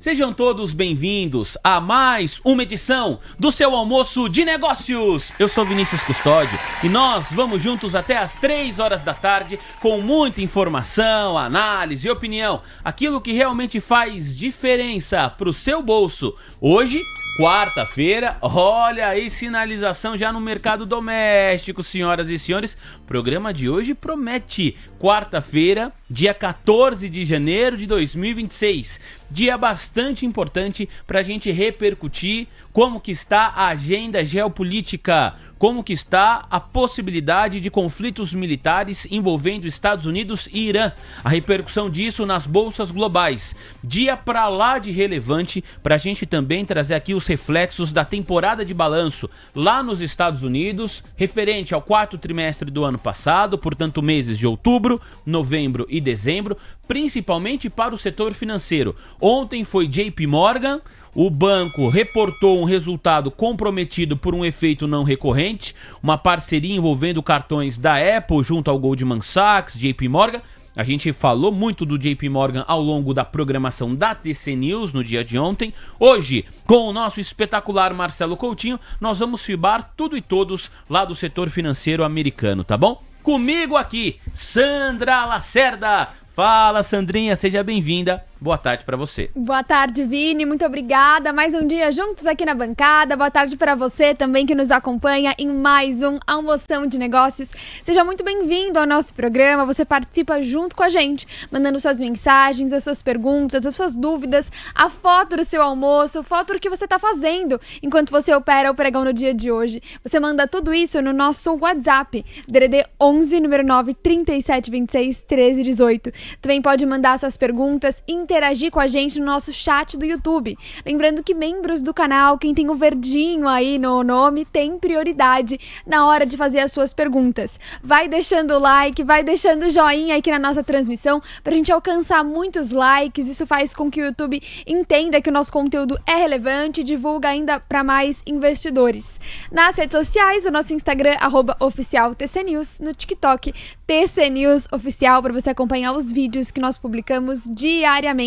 Sejam todos bem-vindos a mais uma edição do seu almoço de negócios. Eu sou Vinícius Custódio e nós vamos juntos até às 3 horas da tarde com muita informação, análise e opinião. Aquilo que realmente faz diferença para o seu bolso. Hoje, quarta-feira, olha aí, sinalização já no mercado doméstico, senhoras e senhores. O programa de hoje promete. Quarta-feira, dia 14 de janeiro de 2026. Dia bastante importante para a gente repercutir como que está a agenda geopolítica, como que está a possibilidade de conflitos militares envolvendo Estados Unidos e Irã, a repercussão disso nas bolsas globais. Dia pra lá de relevante para a gente também trazer aqui os reflexos da temporada de balanço lá nos Estados Unidos, referente ao quarto trimestre do ano passado, portanto meses de outubro, novembro e dezembro, principalmente para o setor financeiro. Ontem foi JP Morgan, o banco reportou um resultado comprometido por um efeito não recorrente, uma parceria envolvendo cartões da Apple junto ao Goldman Sachs, JP Morgan. A gente falou muito do JP Morgan ao longo da programação da TC News no dia de ontem. Hoje, com o nosso espetacular Marcelo Coutinho, nós vamos fibar tudo e todos lá do setor financeiro americano, tá bom? Comigo aqui, Sandra Lacerda. Fala, Sandrinha, seja bem-vinda. Boa tarde pra você. Boa tarde, Vini, muito obrigada. Mais um dia juntos aqui na bancada. Boa tarde pra você também que nos acompanha em mais um Almoção de Negócios. Seja muito bem-vindo ao nosso programa. Você participa junto com a gente, mandando suas mensagens, as suas perguntas, as suas dúvidas, a foto do seu almoço, foto do que você tá fazendo enquanto você opera o pregão no dia de hoje. Você manda tudo isso no nosso WhatsApp, DDD 11, número 9, 3726 1318. Também pode mandar suas perguntas e interagir com a gente no nosso chat do YouTube. Lembrando que membros do canal, quem tem o verdinho aí no nome, tem prioridade na hora de fazer as suas perguntas. Vai deixando o like, vai deixando o joinha aqui na nossa transmissão pra gente alcançar muitos likes. Isso faz com que o YouTube entenda que o nosso conteúdo é relevante e divulga ainda para mais investidores. Nas redes sociais, o nosso Instagram, @oficialtcnews, no TikTok, TC News Oficial, para você acompanhar os vídeos que nós publicamos diariamente.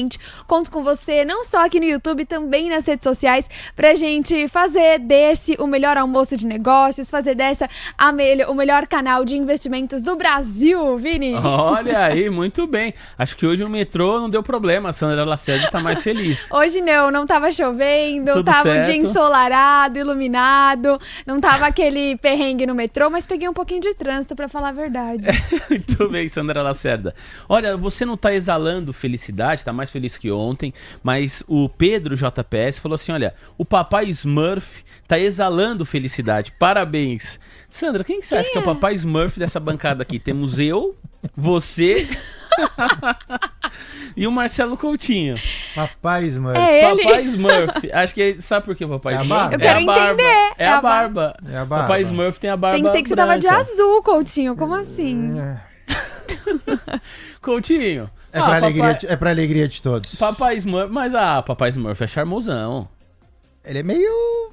Conto com você, não só aqui no YouTube, também nas redes sociais, pra gente fazer desse o melhor almoço de negócios, fazer dessa o melhor canal de investimentos do Brasil, Vini. Olha aí, muito bem. Acho que hoje o metrô não deu problema, a Sandra Lacerda tá mais feliz. Hoje não tava chovendo, Tudo tava certo. um dia ensolarado, iluminado, não tava aquele perrengue no metrô, mas peguei um pouquinho de trânsito, pra falar a verdade. Muito bem, Sandra Lacerda. Olha, você não tá exalando felicidade, tá mais feliz que ontem, mas o Pedro JPS falou assim, olha, o papai Smurf tá exalando felicidade, parabéns. Sandra, quem que você acha que é o papai Smurf dessa bancada aqui? Temos eu, você e o Marcelo Coutinho. Papai Smurf. É ele? Papai Smurf. Acho que sabe por que o papai É a Smurf? barba? Eu quero a barba. entender. É a barba. É a barba. Papai Smurf tem a barba Pensei que você tava de branca. azul, Coutinho, como assim? Coutinho. É pra, papai... alegria de todos. Papai Smurf, mas papai Smurf é charmosão. Ele é meio...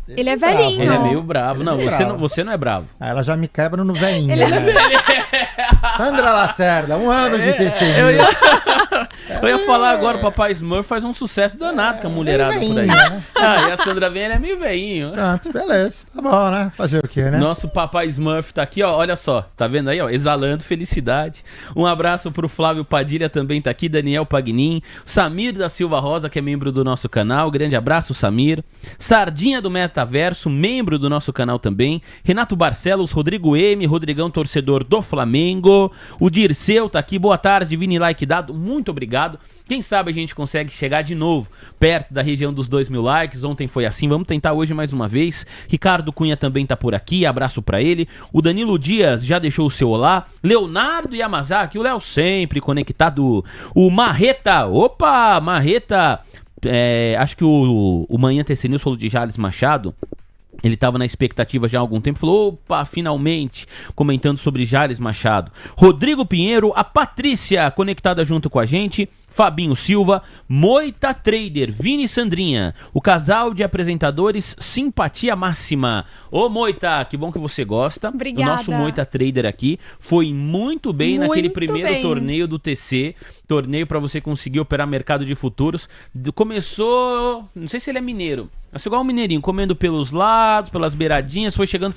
Ele é bravo, velhinho. Ele é não. meio bravo. Ele é Não, meio você bravo. não, você não é bravo. Ah, ela já me quebra no veinho, Ele é né? Sandra Lacerda, um ano de TC News. Eu ia falar agora, o papai Smurf faz um sucesso danado com a mulherada por aí. veinho, né? Ah, e a Sandra vem, ele é meio veinho. Pronto, beleza. Tá bom, né? Fazer o quê, né? Nosso papai Smurf tá aqui, ó, olha só, tá vendo aí, ó, exalando felicidade. Um abraço pro Flávio Padilha, também tá aqui, Daniel Pagnin, Samir da Silva Rosa, que é membro do nosso canal, grande abraço, Samir. Sardinha do Metaverso, membro do nosso canal também, Renato Barcelos, Rodrigo M, Rodrigão, torcedor do Flamengo, o Dirceu tá aqui, boa tarde, Vini Like dado, muito obrigado. Quem sabe a gente consegue chegar de novo perto da região dos 2.000 likes. Ontem foi assim, vamos tentar hoje mais uma vez. Ricardo Cunha também tá por aqui, abraço pra ele. O Danilo Dias já deixou o seu olá. Leonardo Yamazaki, o Léo sempre conectado. O Marreta, opa, Marreta. Acho que o Manhã TC News falou de Jales Machado. Ele estava na expectativa já há algum tempo, falou, opa, finalmente, comentando sobre Jales Machado. Rodrigo Pinheiro, a Patrícia, conectada junto com a gente. Fabinho Silva, Moita Trader, Vini e Sandrinha, o casal de apresentadores simpatia máxima. Ô Moita, que bom que você gosta. Obrigada. O nosso Moita Trader aqui foi muito bem naquele primeiro torneio do TC, torneio para você conseguir operar mercado de futuros. Começou, não sei se ele é mineiro, mas igual um mineirinho, comendo pelos lados, pelas beiradinhas, foi chegando.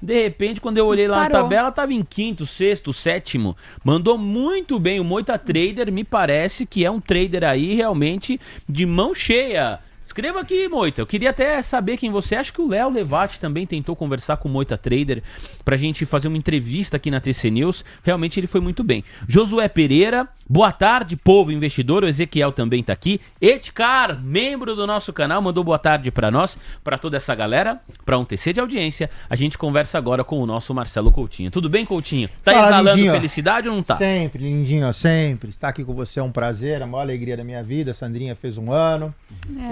De repente, quando eu olhei lá na tabela, tava em quinto, sexto, sétimo. Mandou muito bem. O Moita Trader me parece que é um trader aí realmente de mão cheia. Escreva aqui, Moita. Eu queria até saber quem você é. Acho que o Léo Levati também tentou conversar com o Moita Trader pra gente fazer uma entrevista aqui na TC News. Realmente ele foi muito bem. Josué Pereira, boa tarde, povo investidor. O Ezequiel também tá aqui. Edcar, membro do nosso canal, mandou boa tarde pra nós, pra toda essa galera, pra um TC de audiência. A gente conversa agora com o nosso Marcelo Coutinho. Tudo bem, Coutinho? Tá exalando lindinho, felicidade ou não tá? Sempre, lindinho, sempre. Estar aqui com você é um prazer, a maior alegria da minha vida. A Sandrinha fez 1 ano.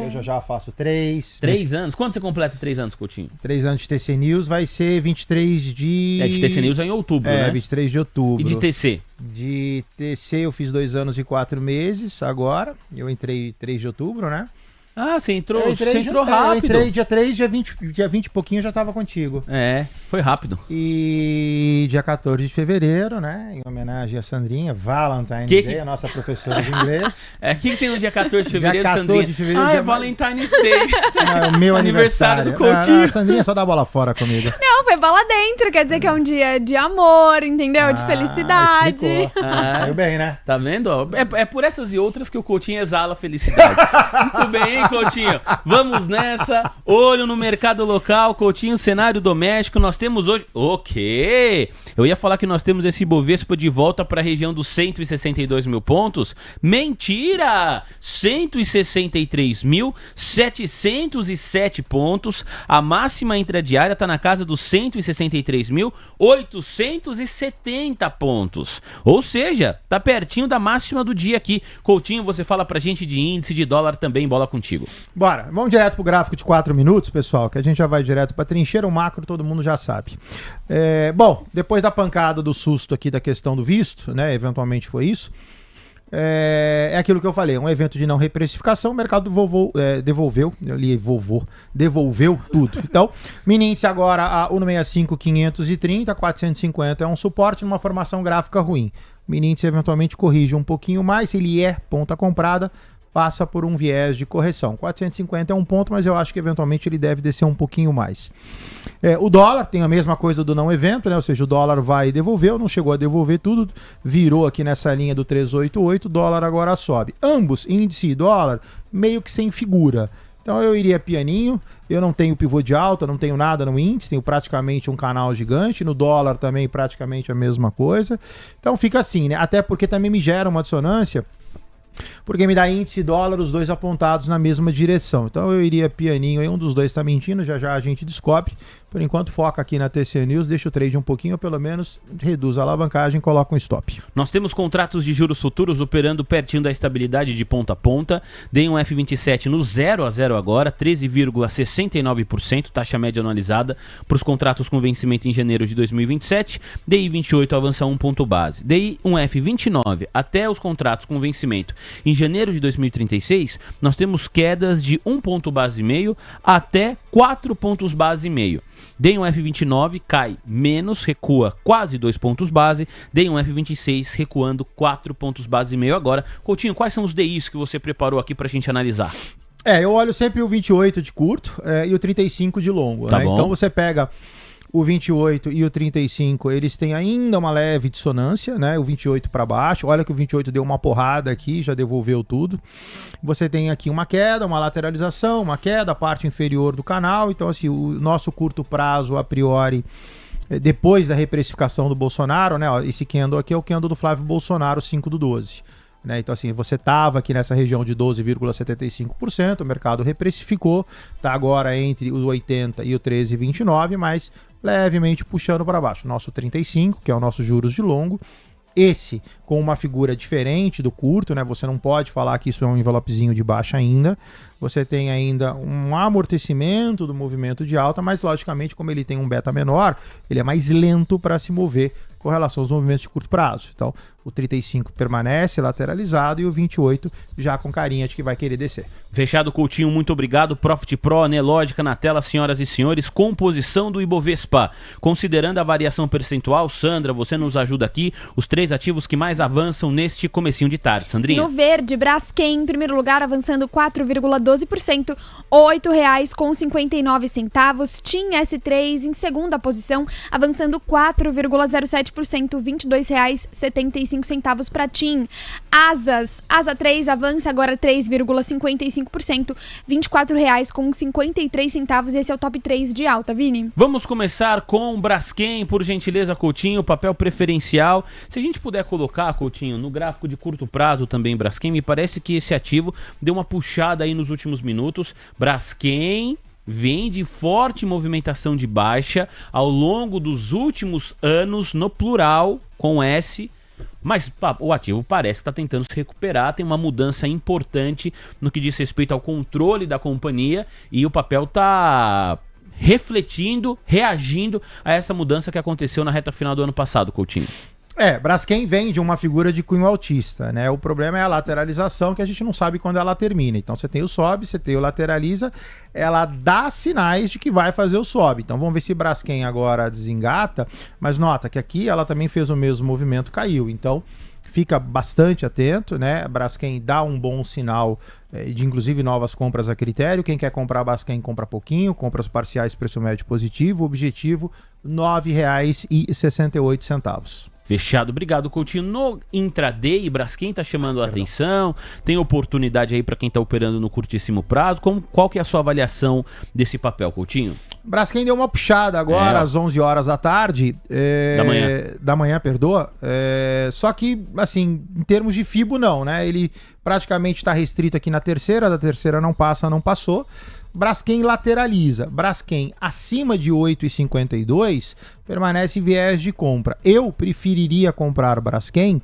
Eu já faço 3. 3 anos? Quando você completa 3 anos, Coutinho? 3 anos de TC News vai ser 23 de... de TC News é em outubro, né? 23 de outubro. E de TC? De TC eu fiz 2 anos e 4 meses agora. Eu entrei 3 de outubro, né? Ah, você entrou rápido. Eu entrei dia 3, dia 20 e pouquinho eu já tava contigo. Foi rápido. E dia 14 de fevereiro, né? Em homenagem a Sandrinha, Valentine's Day, a nossa professora de inglês. O que tem no dia 14 de fevereiro, dia 14 Sandrinha? De fevereiro, é Valentine's Day. Não, é o meu aniversário do Coutinho. A Sandrinha só dá bola fora comigo. Não, foi bola dentro, quer dizer que é um dia de amor, entendeu? De felicidade. Saiu bem, né? Tá vendo? É por essas e outras que o Coutinho exala a felicidade. Muito bem, hein, Coutinho? Vamos nessa. Olho no mercado local, Coutinho, cenário doméstico. Nós temos hoje... O quê? Eu ia falar que nós temos esse Bovespa de volta para a região dos 162 mil pontos. Mentira! 163.707 pontos. A máxima intradiária está na casa dos 163.870 pontos. Ou seja, tá pertinho da máxima do dia aqui. Coutinho, você fala pra gente de índice, de dólar também, bola contigo. Bora, vamos direto pro gráfico de 4 minutos, pessoal, que a gente já vai direto pra trincheira, o macro todo mundo já sabe. Bom, depois da pancada do susto aqui da questão do visto, né, eventualmente foi isso, é aquilo que eu falei, um evento de não reprecificação, o mercado devolveu tudo. Então, mini índice agora a 165, 530, 450 é um suporte numa formação gráfica ruim. O mini índice eventualmente corrige um pouquinho mais, ele é ponta comprada, passa por um viés de correção. 450 é um ponto, mas eu acho que eventualmente ele deve descer um pouquinho mais. O dólar tem a mesma coisa do não evento, né? Ou seja, o dólar vai devolver, não chegou a devolver tudo, virou aqui nessa linha do 388, o dólar agora sobe. Ambos, índice e dólar, meio que sem figura. Então eu iria pianinho, eu não tenho pivô de alta, não tenho nada no índice, tenho praticamente um canal gigante, no dólar também praticamente a mesma coisa. Então fica assim, né? Até porque também me gera uma dissonância, porque me dá índice e dólar, os dois apontados na mesma direção. Então eu iria pianinho aí, um dos dois tá mentindo, já já a gente descobre. Por enquanto foca aqui na TC News, deixa o trade um pouquinho, ou pelo menos reduz a alavancagem e coloca um stop. Nós temos contratos de juros futuros operando pertinho da estabilidade de ponta a ponta. Dei um F27 no 0 a 0 agora, 13,69%, taxa média anualizada para os contratos com vencimento em janeiro de 2027. DI 28 avança 1 ponto base. DI um F29 até os contratos com vencimento em janeiro de 2036, nós temos quedas de 1 ponto base e meio até 4 pontos base e meio. Dei um F29, cai menos, recua quase 2 pontos base. Dei um F26, recuando 4 pontos base e meio agora. Coutinho, quais são os DIs que você preparou aqui pra gente analisar? Eu olho sempre o 28 de curto e o 35 de longo. Tá né? bom. Então você pega o 28 e o 35, eles têm ainda uma leve dissonância, né? O 28 para baixo, olha que o 28 deu uma porrada aqui, já devolveu tudo. Você tem aqui uma queda, uma lateralização, uma queda, a parte inferior do canal. Então assim, o nosso curto prazo, a priori, depois da reprecificação do Bolsonaro, né? Ó, esse candle aqui é o candle do Flávio Bolsonaro, 5/12. Né? Então assim, você estava aqui nessa região de 12,75%, o mercado reprecificou, está agora entre os 80 e o 13,29, mas levemente puxando para baixo. Nosso 35, que é o nosso juros de longo, esse com uma figura diferente do curto, né? Você não pode falar que isso é um envelopezinho de baixa ainda. Você tem ainda um amortecimento do movimento de alta, mas logicamente como ele tem um beta menor, ele é mais lento para se mover com relação aos movimentos de curto prazo. Então, o 35 permanece lateralizado e o 28 já com carinha de que vai querer descer. Fechado, Coutinho, muito obrigado. Profit Pro, Anelógica na tela, senhoras e senhores. Composição do Ibovespa. Considerando a variação percentual, Sandra, você nos ajuda aqui. Os 3 ativos que mais avançam neste comecinho de tarde. Sandrinha? No verde, Braskem, em primeiro lugar, avançando 4,12%, R$ 8,59. TIM S3, em segunda posição, avançando 4,07%, R$ 22,75 para TIM. Asa 3 avança agora 3,55%, R$ 24,53. Esse é o top 3 de alta, Vini. Vamos começar com Braskem, por gentileza, Coutinho, papel preferencial. Se a gente puder colocar, Coutinho, no gráfico de curto prazo também Braskem, me parece que esse ativo deu uma puxada aí nos últimos minutos. Braskem vem de forte movimentação de baixa ao longo dos últimos anos, no plural, com S. Mas o ativo parece que está tentando se recuperar, tem uma mudança importante no que diz respeito ao controle da companhia e o papel está refletindo, reagindo a essa mudança que aconteceu na reta final do ano passado, Coutinho. Braskem vem de uma figura de cunho altista, né? O problema é a lateralização, que a gente não sabe quando ela termina. Então você tem o sobe, você tem o lateraliza, ela dá sinais de que vai fazer o sobe. Então vamos ver se Braskem agora desengata, mas nota que aqui ela também fez o mesmo movimento, caiu. Então fica bastante atento, né? Braskem dá um bom sinal de inclusive novas compras a critério. Quem quer comprar Braskem compra pouquinho, compras parciais, preço médio positivo, objetivo R$ 9,68. Fechado, obrigado, Coutinho. No intraday, Braskem está chamando a atenção, tem oportunidade aí para quem está operando no curtíssimo prazo. Qual que é a sua avaliação desse papel, Coutinho? Braskem deu uma puxada agora às 11 horas da tarde. Da manhã, perdoa. Só que, assim, em termos de FIBO, não, né? Ele praticamente está restrito aqui na terceira, da terceira não passa, não passou. Braskem lateraliza. Braskem acima de 8,52 permanece em viés de compra. Eu preferiria comprar Braskem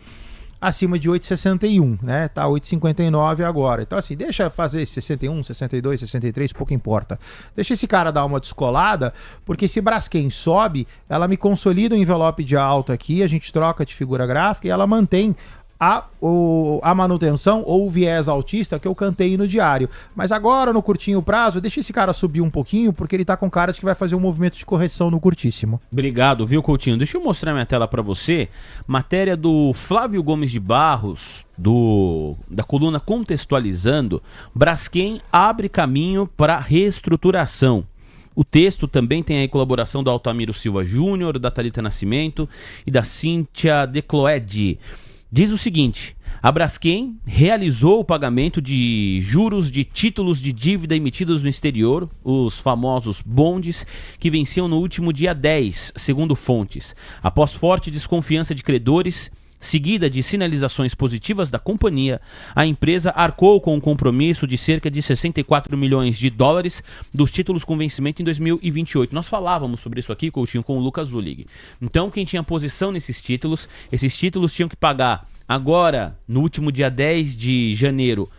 acima de 8,61, né? Tá 8,59 agora. Então assim, deixa fazer 61, 62, 63, pouco importa. Deixa esse cara dar uma descolada, porque se Braskem sobe, ela me consolida o envelope de alta aqui, a gente troca de figura gráfica e ela mantém a manutenção ou o viés altista que eu cantei no diário. Mas agora, no curtinho prazo, deixa esse cara subir um pouquinho, porque ele tá com cara de que vai fazer um movimento de correção no curtíssimo. Obrigado, viu, Coutinho? Deixa eu mostrar minha tela para você. Matéria do Flávio Gomes de Barros, da coluna Contextualizando. Braskem abre caminho para reestruturação. O texto também tem aí colaboração do Altamiro Silva Júnior, da Thalita Nascimento e da Cíntia Decloed. Diz o seguinte: a Braskem realizou o pagamento de juros de títulos de dívida emitidos no exterior, os famosos bondes, que venciam no último dia 10, segundo fontes. Após forte desconfiança de credores, seguida de sinalizações positivas da companhia, a empresa arcou com um compromisso de cerca de 64 milhões de dólares dos títulos com vencimento em 2028. Nós falávamos sobre isso aqui, Coutinho, com o Lucas Zulig. Então, quem tinha posição nesses títulos, esses títulos tinham que pagar agora, no último dia 10 de janeiro,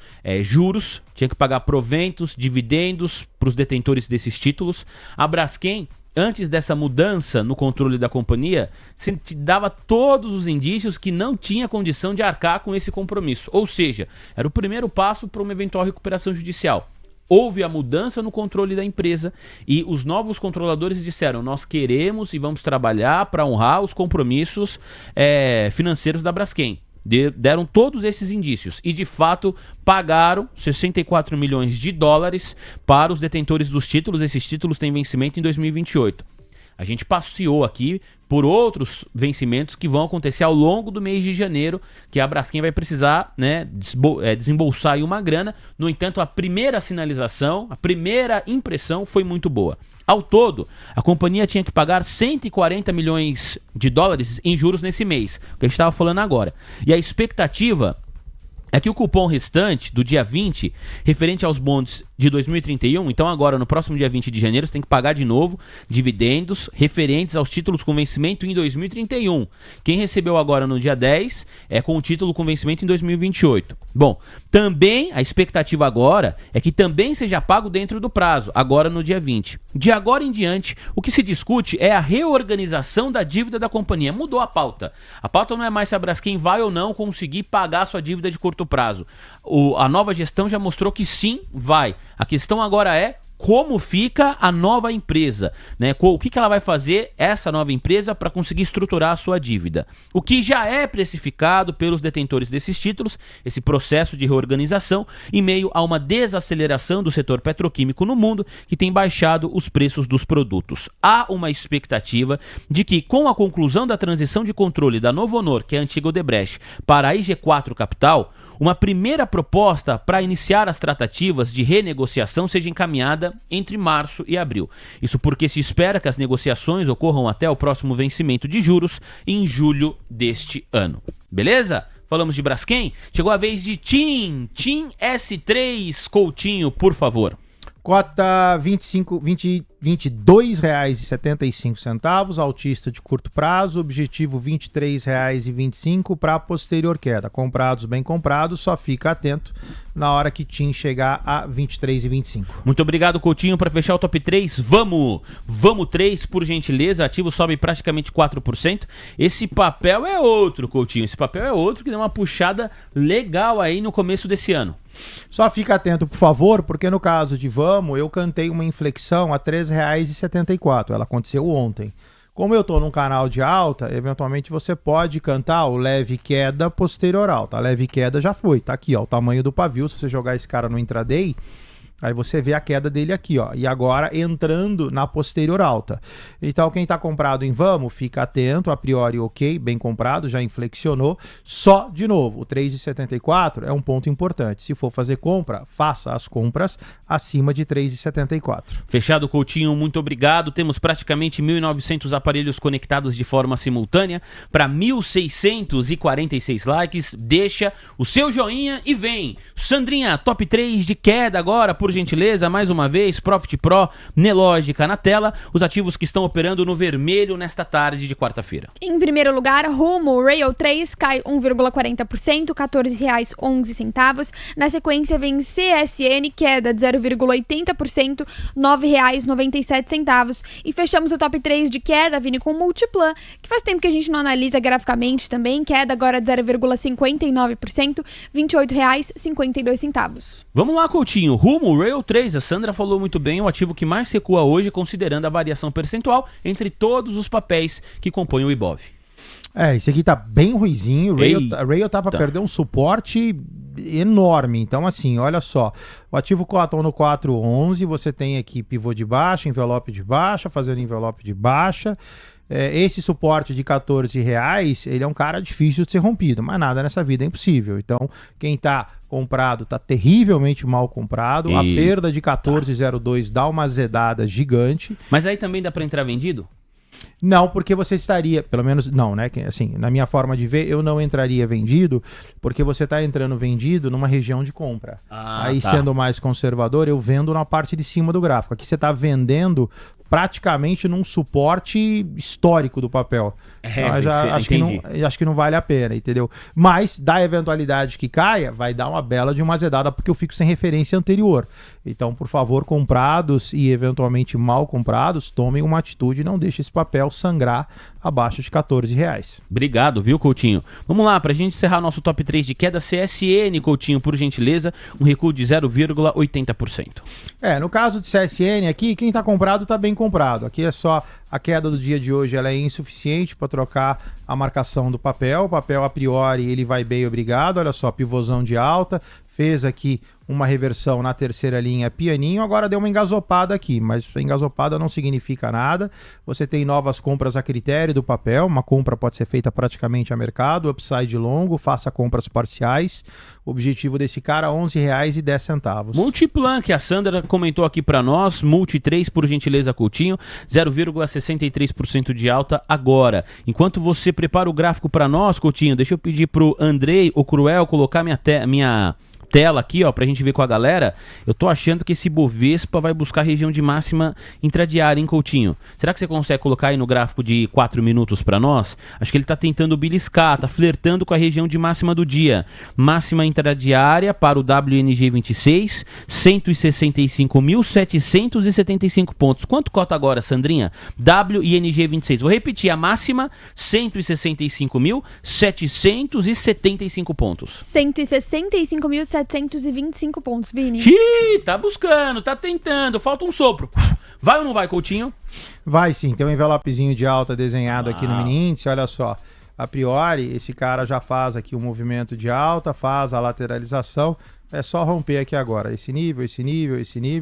juros, tinha que pagar proventos, dividendos para os detentores desses títulos. A Braskem, antes dessa mudança no controle da companhia, se dava todos os indícios que não tinha condição de arcar com esse compromisso. Ou seja, era o primeiro passo para uma eventual recuperação judicial. Houve a mudança no controle da empresa e os novos controladores disseram: nós queremos e vamos trabalhar para honrar os compromissos financeiros da Braskem. Deram todos esses indícios e, de fato, pagaram 64 milhões de dólares para os detentores dos títulos. Esses títulos têm vencimento em 2028. A gente passeou aqui por outros vencimentos que vão acontecer ao longo do mês de janeiro, que a Braskem vai precisar, né, desembolsar aí uma grana. No entanto, a primeira sinalização, a primeira impressão foi muito boa. Ao todo, a companhia tinha que pagar 140 milhões de dólares em juros nesse mês, que a gente estava falando agora. E a expectativa é que o cupom restante do dia 20, referente aos bondes de 2031, então agora no próximo dia 20 de janeiro você tem que pagar de novo dividendos referentes aos títulos com vencimento em 2031. Quem recebeu agora no dia 10 é com o título com vencimento em 2028. Bom, também a expectativa agora é que também seja pago dentro do prazo, agora no dia 20. De agora em diante, o que se discute é a reorganização da dívida da companhia. Mudou a pauta. A pauta não é mais se a Braskem vai ou não conseguir pagar a sua dívida de curto prazo. A nova gestão já mostrou que sim, vai. A questão agora é como fica a nova empresa, né? O que ela vai fazer, essa nova empresa, para conseguir estruturar a sua dívida. O que já é precificado pelos detentores desses títulos, esse processo de reorganização, em meio a uma desaceleração do setor petroquímico no mundo, que tem baixado os preços dos produtos. Há uma expectativa de que, com a conclusão da transição de controle da Novonor, que é a antiga Odebrecht, para a IG4 Capital, uma primeira proposta para iniciar as tratativas de renegociação seja encaminhada entre março e abril. Isso porque se espera que as negociações ocorram até o próximo vencimento de juros em julho deste ano. Beleza? Falamos de Braskem? Chegou a vez de TIM S3 Coutinho, por favor. Cota R$ 22,75, altista de curto prazo, objetivo R$ 23,25 para posterior queda. Comprados, bem comprados, só fica atento na hora que TIM chegar a R$ 23,25. Muito obrigado, Coutinho. Para fechar o top 3, vamos 3, por gentileza. Ativo sobe praticamente 4%. Esse papel é outro, Coutinho. Esse papel é outro que deu uma puxada legal aí no começo desse ano. Só fica atento, por favor, porque no caso de Vamos, eu cantei uma inflexão a R$ 3,74. Ela aconteceu ontem. Como eu estou num canal de alta, eventualmente você pode cantar o leve queda posterior alta. A leve queda já foi, tá aqui, ó, o tamanho do pavio. Se você jogar esse cara no intraday, aí você vê a queda dele aqui, ó. E agora entrando na posterior alta. Então quem está comprado em Vamos, fica atento, a priori ok, bem comprado, já inflexionou. Só, de novo, o 3,74 é um ponto importante. Se for fazer compra, faça as compras acima de 3,74. Fechado, Coutinho, muito obrigado. Temos praticamente 1.900 aparelhos conectados de forma simultânea para 1.646 likes. Deixa o seu joinha e vem. Sandrinha, top 3 de queda agora, por gentileza, mais uma vez, Profit Pro, Nelógica na tela, os ativos que estão operando no vermelho nesta tarde de quarta-feira. Em primeiro lugar, Rumo Rail 3 cai 1,40%, R$ 14,11. Na sequência vem CSN, queda de 0,80%, R$ 9,97. E fechamos o top 3 de queda, Vini, com Multiplan, que faz tempo que a gente não analisa graficamente também, queda agora de 0,59%, R$ 28,52. Vamos lá, Coutinho, Rumo Rail 3, a Sandra falou muito bem, o ativo que mais recua hoje, considerando a variação percentual entre todos os papéis que compõem o Ibov. Esse aqui tá bem ruizinho, Rail tá para perder um suporte enorme, então assim, olha só, o ativo cotam no 4,11, você tem aqui pivô de baixa, envelope de baixa, fazendo envelope de baixa. Esse suporte de R$14, ele é um cara difícil de ser rompido, mas nada nessa vida é impossível. Então, quem tá comprado tá terrivelmente mal comprado. A perda de 14,02 dá uma azedada gigante. Mas aí também dá para entrar vendido? Não, porque você estaria, pelo menos não, né? Assim, na minha forma de ver, eu não entraria vendido, porque você está entrando vendido numa região de compra. Aí, sendo mais conservador, eu vendo na parte de cima do gráfico. Aqui você está vendendo praticamente num suporte histórico do papel. Acho que não vale a pena, entendeu? Mas, da eventualidade que caia, vai dar uma bela de uma azedada, porque eu fico sem referência anterior. Então, por favor, comprados e eventualmente mal comprados, tomem uma atitude e não deixem esse papel sangrar abaixo de R$14. Obrigado, viu, Coutinho? Vamos lá, pra gente encerrar nosso top 3 de queda, CSN, Coutinho, por gentileza, um recuo de 0,80%. No caso de CSN aqui, quem tá comprado tá bem comprado. Aqui é só a queda do dia de hoje, ela é insuficiente para trocar a marcação do papel. O papel, a priori, ele vai bem, obrigado. Olha só, pivôzão de alta. Fez aqui uma reversão na terceira linha pianinho, agora deu uma engasopada aqui, mas engasopada não significa nada. Você tem novas compras a critério do papel, uma compra pode ser feita praticamente a mercado, upside longo, faça compras parciais. O objetivo desse cara, R$11,10. Multiplan, que a Sandra comentou aqui para nós, Multi 3, por gentileza, Coutinho, 0,63% de alta agora. Enquanto você prepara o gráfico para nós, Coutinho, deixa eu pedir pro Andrei, o Cruel, colocar minha tela aqui, ó, pra gente ver com a galera. Eu tô achando que esse Bovespa vai buscar a região de máxima intradiária, hein, Coutinho? Será que você consegue colocar aí no gráfico de 4 minutos pra nós? Acho que ele tá tentando beliscar, tá flertando com a região de máxima do dia. Máxima intradiária para o WNG26, 165.775 pontos. Quanto cota agora, Sandrinha? WNG26. Vou repetir, a máxima, 165.775 pontos. 165.725 pontos, Vini. Xiii, tá buscando, tá tentando, falta um sopro. Vai ou não vai, Coutinho? Vai sim, tem um envelopezinho de alta desenhado aqui no mini índice, olha só. A priori, esse cara já faz aqui um movimento de alta, faz a lateralização. É só romper aqui agora, esse nível,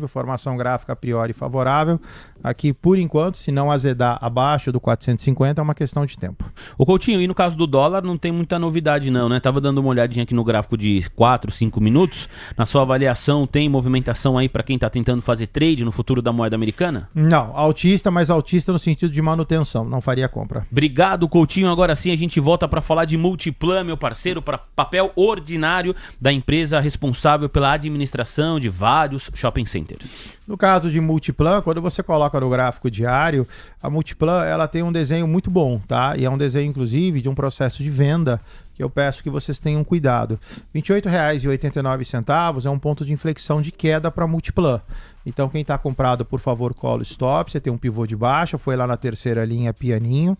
formação gráfica a priori favorável. Aqui, por enquanto, se não azedar abaixo do 450, é uma questão de tempo. Ô Coutinho, e no caso do dólar, não tem muita novidade não, né? Tava dando uma olhadinha aqui no gráfico de 4, 5 minutos. Na sua avaliação, tem movimentação aí para quem tá tentando fazer trade no futuro da moeda americana? Não, altista, mas altista no sentido de manutenção, não faria compra. Obrigado, Coutinho. Agora sim a gente volta para falar de Multiplan, meu parceiro, para papel ordinário da empresa responsável pela administração de vários shopping centers. No caso de Multiplan, quando você coloca no gráfico diário, a Multiplan ela tem um desenho muito bom, tá? E é um desenho, inclusive, de um processo de venda que eu peço que vocês tenham cuidado. R$ 28,89 é um ponto de inflexão de queda para Multiplan. Então, quem está comprado, por favor, call stop. Você tem um pivô de baixa, foi lá na terceira linha, pianinho.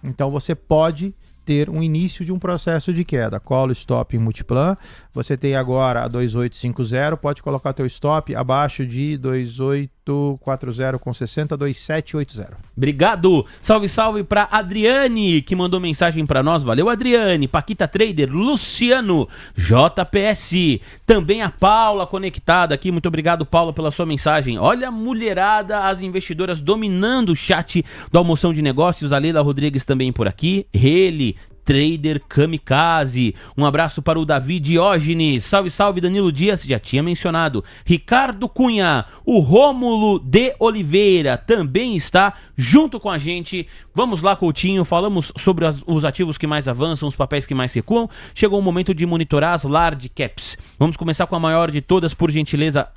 Então, você pode ter um início de um processo de queda. Call stop em Multiplan. Você tem agora a 2850, pode colocar teu stop abaixo de 2840,60, 2780. Obrigado. Salve, salve para Adriane, que mandou mensagem para nós. Valeu, Adriane. Paquita Trader, Luciano, JPS. Também a Paula conectada aqui. Muito obrigado, Paula, pela sua mensagem. Olha a mulherada, as investidoras dominando o chat do Almoção de Negócios. A Leila Rodrigues também por aqui. Ele, Trader Kamikaze. Um abraço para o Davi Diógenes. Salve, salve, Danilo Dias, já tinha mencionado. Ricardo Cunha, o Rômulo de Oliveira também está junto com a gente. Vamos lá, Coutinho, falamos sobre os ativos que mais avançam, os papéis que mais recuam. Chegou o momento de monitorar as large caps. Vamos começar com a maior de todas, por gentileza.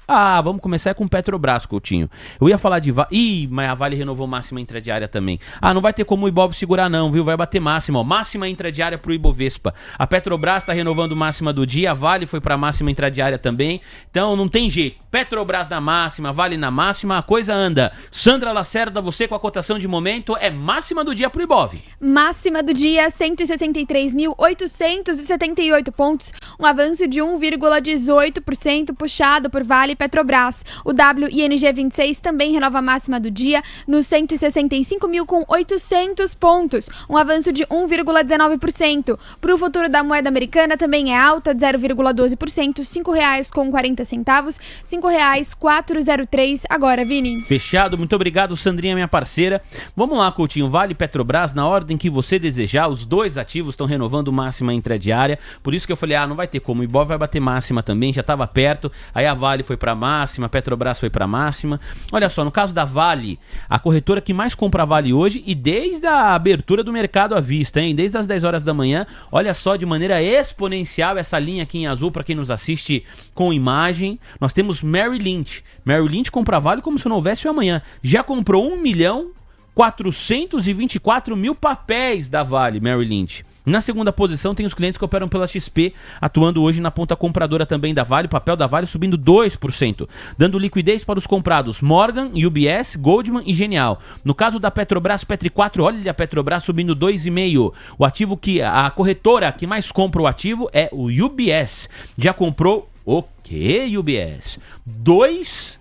Vamos começar com Petrobras, Coutinho. Eu ia falar de Vale. Mas a Vale renovou máxima intradiária também. Não vai ter como o Ibov segurar não, viu? Vai bater máxima, ó. Máxima intradiária pro Ibovespa. A Petrobras está renovando máxima do dia, a Vale foi para máxima intradiária também. Então não tem jeito. Petrobras na máxima, Vale na máxima, a coisa anda. Sandra Lacerda, você com a cotação de momento, é máxima do dia pro Ibov. Máxima do dia, 163.878 pontos, um avanço de 1,18%, puxado por Vale e Petrobras. O WING26 também renova a máxima do dia nos 165.800 pontos, um avanço de 1,19%. Para o futuro da moeda americana também é alta de 0,12%, R$ 5,40, R$ 5,403 agora, Vini. Fechado, muito obrigado, Sandrinha, minha parceira. Vamos lá, Coutinho, Vale e Petrobras, na ordem que você desejar, os dois ativos estão renovando máxima intradiária, por isso que eu falei, não vai ter como, o Ibov vai bater máxima também, já estava perto, aí a Vale foi para máxima, a Petrobras foi para máxima. Olha só, no caso da Vale, a corretora que mais compra Vale hoje, e desde a abertura do mercado à vista, hein, desde as 10 horas da manhã, olha só, de maneira exponencial, essa linha aqui em azul, para quem nos assiste com imagem, nós temos Merrill Lynch. Merrill Lynch compra Vale como se não houvesse o amanhã, já comprou 1.424.000 papéis da Vale, Merrill Lynch. Na segunda posição tem os clientes que operam pela XP, atuando hoje na ponta compradora também da Vale, o papel da Vale subindo 2%, dando liquidez para os comprados Morgan, UBS, Goldman e Genial. No caso da Petrobras, Petri 4, olha a Petrobras subindo 2,5%. O ativo que, a corretora que mais compra o ativo é o UBS. Já comprou o que, UBS?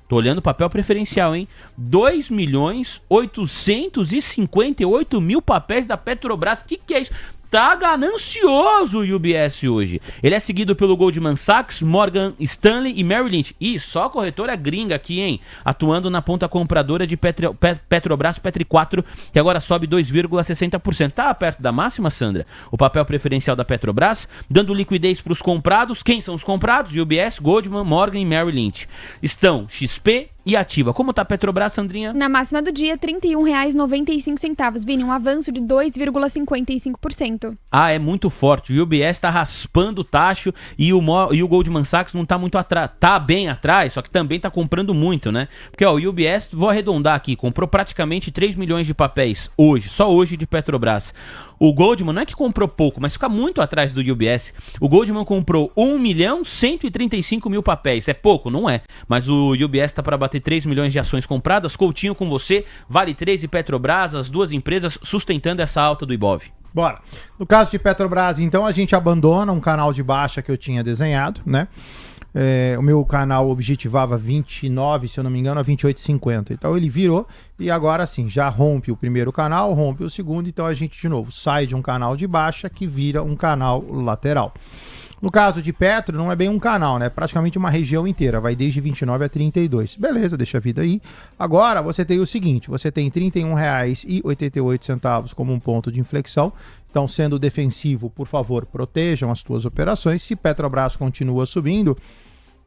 Tô olhando o papel preferencial, hein? 2.858.000 papéis da Petrobras. Que é isso? Tá ganancioso o UBS hoje. Ele é seguido pelo Goldman Sachs, Morgan Stanley e Merrill Lynch. E só corretora gringa aqui, hein? Atuando na ponta compradora de Petrobras, Petri 4, que agora sobe 2,60%. Tá perto da máxima, Sandra? O papel preferencial da Petrobras, dando liquidez para os comprados. Quem são os comprados? UBS, Goldman, Morgan e Merrill Lynch. Estão XP, e Ativa. Como tá a Petrobras, Sandrinha? Na máxima do dia, R$ 31,95. Vini, um avanço de 2,55%. Ah, é muito forte. O UBS tá raspando o tacho e o Goldman Sachs não tá muito atrás. Tá bem atrás, só que também tá comprando muito, né? Porque, ó, o UBS, vou arredondar aqui, comprou praticamente 3 milhões de papéis hoje, só hoje de Petrobras. O Goldman não é que comprou pouco, mas fica muito atrás do UBS. O Goldman comprou 1.135.000 papéis. É pouco? Não é. Mas o UBS tá para bater 3 milhões de ações compradas. Coutinho com você, Vale 3 e Petrobras, as duas empresas sustentando essa alta do Ibov. Bora. No caso de Petrobras, então, a gente abandona um canal de baixa que eu tinha desenhado, né? O meu canal objetivava 29, se eu não me engano, a 28,50. Então ele virou e agora sim, já rompe o primeiro canal, rompe o segundo, então a gente de novo sai de um canal de baixa que vira um canal lateral. No caso de Petro, não é bem um canal, né? Praticamente uma região inteira, vai desde 29 a 32. Beleza, deixa a vida aí. Agora você tem o seguinte, você tem R$ 31,88 como um ponto de inflexão. Então, sendo defensivo, por favor, protejam as suas operações. Se Petrobras continua subindo,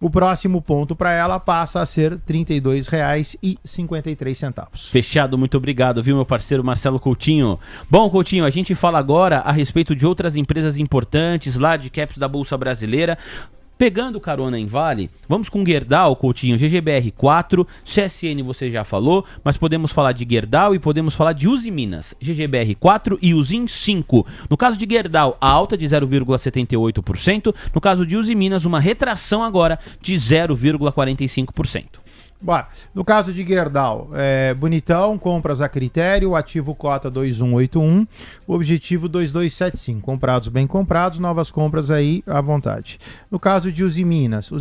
o próximo ponto para ela passa a ser R$ 32,53. Fechado, muito obrigado, viu, meu parceiro Marcelo Coutinho. Bom, Coutinho, a gente fala agora a respeito de outras empresas importantes, large caps da Bolsa Brasileira. Pegando carona em Vale, vamos com Gerdau, Coutinho, GGBR 4, CSN você já falou, mas podemos falar de Gerdau e podemos falar de Usiminas, GGBR 4 e Usim 5. No caso de Gerdau, a alta de 0,78%, no caso de Usiminas, uma retração agora de 0,45%. Bora. No caso de Gerdau, bonitão, compras a critério, ativo cota 2181, objetivo 2275, comprados bem comprados, novas compras aí à vontade. No caso de Usiminas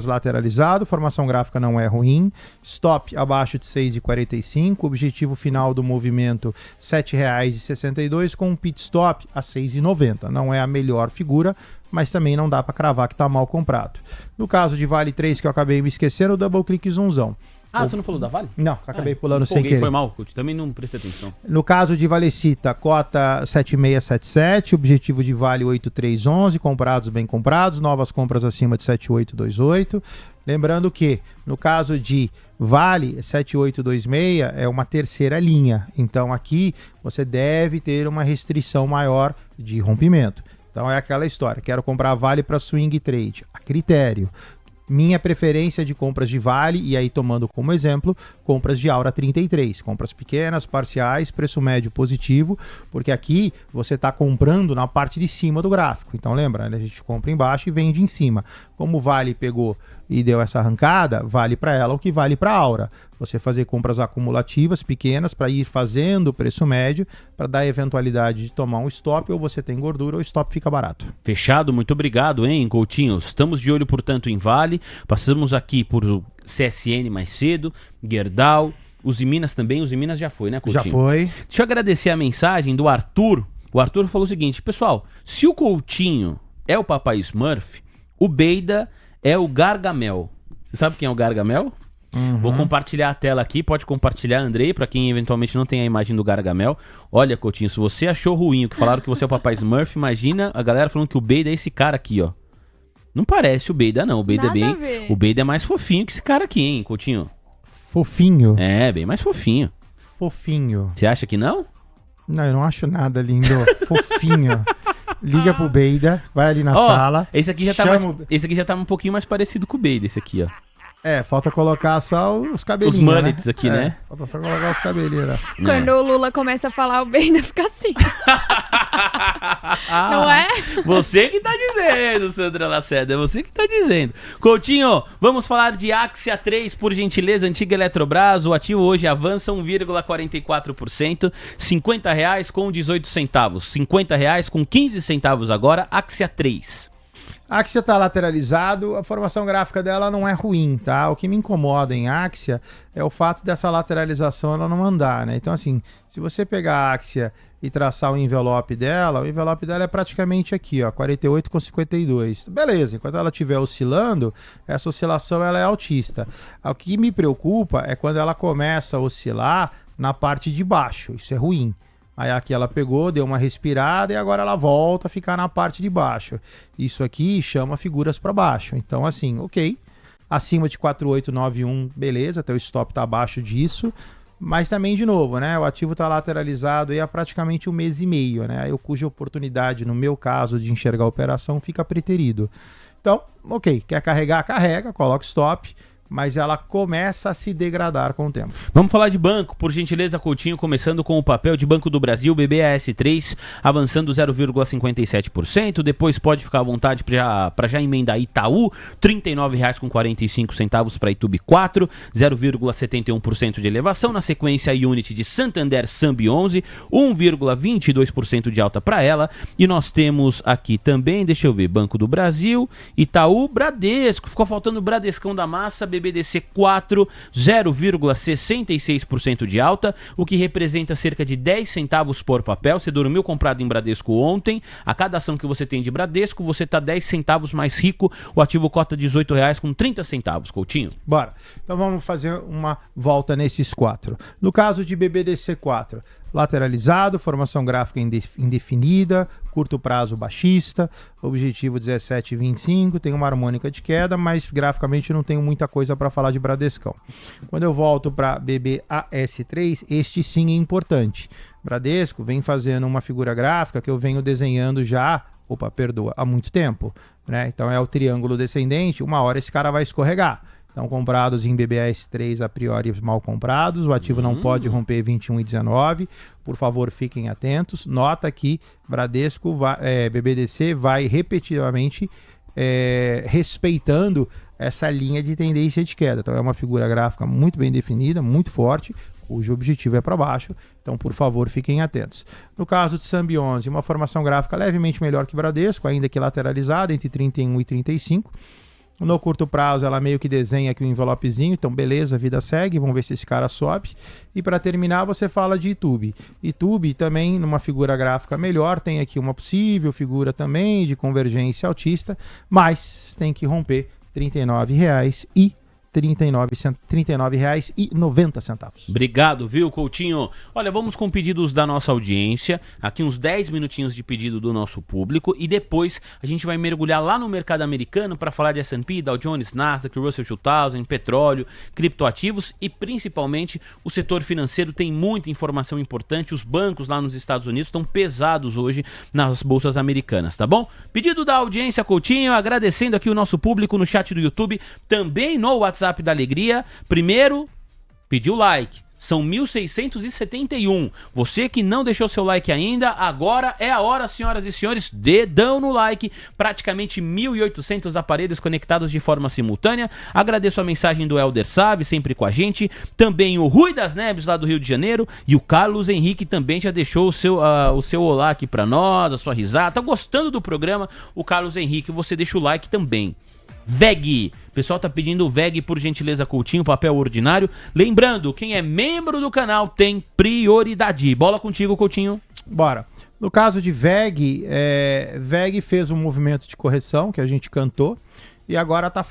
lateralizado, formação gráfica não é ruim, stop abaixo de 6,45, objetivo final do movimento R$ 7,62 com um pit stop a 6,90, não é a melhor figura, mas também não dá para cravar que está mal comprado. No caso de Vale 3, que eu acabei me esquecendo, o double click zoomzão. Você não falou da Vale? Não, acabei pulando sem querer. Foi mal, também não prestei atenção. No caso de Valecita, cota 7677, objetivo de Vale 8311, comprados bem comprados, novas compras acima de 7828. Lembrando que, no caso de Vale 7826, é uma terceira linha. Então aqui você deve ter uma restrição maior de rompimento. Então é aquela história, quero comprar Vale para swing trade, a critério. Minha preferência de compras de Vale, e aí tomando como exemplo, compras de Aura 33, compras pequenas, parciais, preço médio positivo, porque aqui você está comprando na parte de cima do gráfico. Então lembra, né? A gente compra embaixo e vende em cima. Como o Vale pegou e deu essa arrancada, vale para ela o que vale para a Aura. Você fazer compras acumulativas pequenas para ir fazendo o preço médio, para dar a eventualidade de tomar um stop, ou você tem gordura ou o stop fica barato. Fechado, muito obrigado, hein, Coutinho. Estamos de olho, portanto, em Vale. Passamos aqui por CSN mais cedo, Gerdau, Usiminas também. Usiminas já foi, né, Coutinho? Já foi. Deixa eu agradecer a mensagem do Arthur. O Arthur falou o seguinte: pessoal, se o Coutinho é o Papai Smurf, o Beida é o Gargamel. Você sabe quem é o Gargamel? Uhum. Vou compartilhar a tela aqui, pode compartilhar, Andrei, para quem eventualmente não tem a imagem do Gargamel. Olha, Coutinho, se você achou ruim, que falaram que você é o Papai Smurf, imagina a galera falando que o Beida é esse cara aqui, ó. Não parece o Beida, não. O Beida o Beida é mais fofinho que esse cara aqui, hein, Coutinho? Fofinho? É, bem mais fofinho. Fofinho. Você acha que não? Não, eu não acho nada lindo. Fofinho. Liga pro Beida, vai ali na sala. Esse aqui já tá um pouquinho mais parecido com o Beida, esse aqui, ó. Falta colocar só os cabelinhos, os mullets, né? Aqui, né? Falta só colocar os cabelinhos, né? Quando o Lula começa a falar, o Beida fica assim. Não é? Você que tá dizendo, Sandra Lacerda, é você que tá dizendo. Coutinho, vamos falar de Axia 3, por gentileza, antiga Eletrobras. O ativo hoje avança 1,44%, R$50 com 18 centavos. R$50 com 15 centavos agora, Axia 3. A Axia está lateralizado, a formação gráfica dela não é ruim, tá? O que me incomoda em Axia é o fato dessa lateralização ela não andar, né? Então, assim, se você pegar a Axia e traçar o envelope dela é praticamente aqui, ó, 48,52. Beleza, enquanto ela estiver oscilando, essa oscilação ela é altista. O que me preocupa é quando ela começa a oscilar na parte de baixo, isso é ruim. Aí aqui ela pegou, deu uma respirada e agora ela volta a ficar na parte de baixo. Isso aqui chama figuras para baixo. Então assim, ok. acima de 4,891, beleza, até o stop está abaixo disso. Mas também, de novo, né? O ativo está lateralizado aí há praticamente 1 mês e meio, né? Cuja oportunidade, no meu caso, de enxergar a operação fica preterido. Então, ok, quer carregar, carrega, coloca stop, mas ela começa a se degradar com o tempo. Vamos falar de banco, por gentileza, Coutinho, começando com o papel de Banco do Brasil, BBAS3, avançando 0,57%, depois pode ficar à vontade para já emendar Itaú, R$ 39,45 para Itubi 4, 0,71% de elevação, na sequência a Unity de Santander Sambi 11, 1,22% de alta para ela, e nós temos aqui também, deixa eu ver, Banco do Brasil, Itaú, Bradesco, ficou faltando o Bradescão da Massa, BBDC 4, 0,66% de alta, o que representa cerca de 10 centavos por papel. Você dormiu comprado em Bradesco ontem, a cada ação que você tem de Bradesco, você está 10 centavos mais rico, o ativo cota R$18,30, Coutinho. Bora. Então vamos fazer uma volta nesses 4. No caso de BBDC 4, lateralizado, formação gráfica indefinida, curto prazo baixista, objetivo 17,25, tem uma harmônica de queda, mas graficamente não tenho muita coisa para falar de Bradescão. Quando eu volto para BBAS3, este sim é importante. Bradesco vem fazendo uma figura gráfica que eu venho desenhando já, há muito tempo, né? Então é o triângulo descendente, uma hora esse cara vai escorregar. Estão comprados em BBAS3 a priori mal comprados, o ativo não pode romper 21,19, por favor fiquem atentos. Nota que BBDC vai repetidamente respeitando essa linha de tendência de queda. Então é uma figura gráfica muito bem definida, muito forte, cujo objetivo é para baixo, então por favor fiquem atentos. No caso de Sambi 11, uma formação gráfica levemente melhor que Bradesco, ainda que lateralizada entre 31 e 35. No curto prazo, ela meio que desenha aqui um envelopezinho, então beleza, a vida segue, vamos ver se esse cara sobe. E para terminar, você fala de Itubi. Itubi também, numa figura gráfica melhor, tem aqui uma possível figura também de convergência altista, mas tem que romper R$ 39,90. Obrigado, viu, Coutinho? Olha, vamos com pedidos da nossa audiência, aqui uns 10 minutinhos de pedido do nosso público, e depois a gente vai mergulhar lá no mercado americano para falar de S&P, Dow Jones, Nasdaq, Russell 2000, petróleo, criptoativos e principalmente o setor financeiro. Tem muita informação importante, os bancos lá nos Estados Unidos estão pesados hoje nas bolsas americanas, tá bom? Pedido da audiência, Coutinho, agradecendo aqui o nosso público no chat do YouTube, também no WhatsApp da Alegria. Primeiro, pediu like. São 1.671. Você que não deixou seu like ainda, agora é a hora, senhoras e senhores. Dedão no like. Praticamente 1.800 aparelhos conectados de forma simultânea. Agradeço a mensagem do Helder Sabe, sempre com a gente. Também o Rui das Neves, lá do Rio de Janeiro. E o Carlos Henrique também já deixou o seu olá aqui pra nós, a sua risada. Tá gostando do programa? O Carlos Henrique, você deixa o like também. VEG, o pessoal tá pedindo o VEG, por gentileza, Coutinho, papel ordinário. Lembrando, quem é membro do canal tem prioridade. Bola contigo, Coutinho. Bora. No caso de VEG, VEG fez um movimento de correção que a gente cantou e agora tá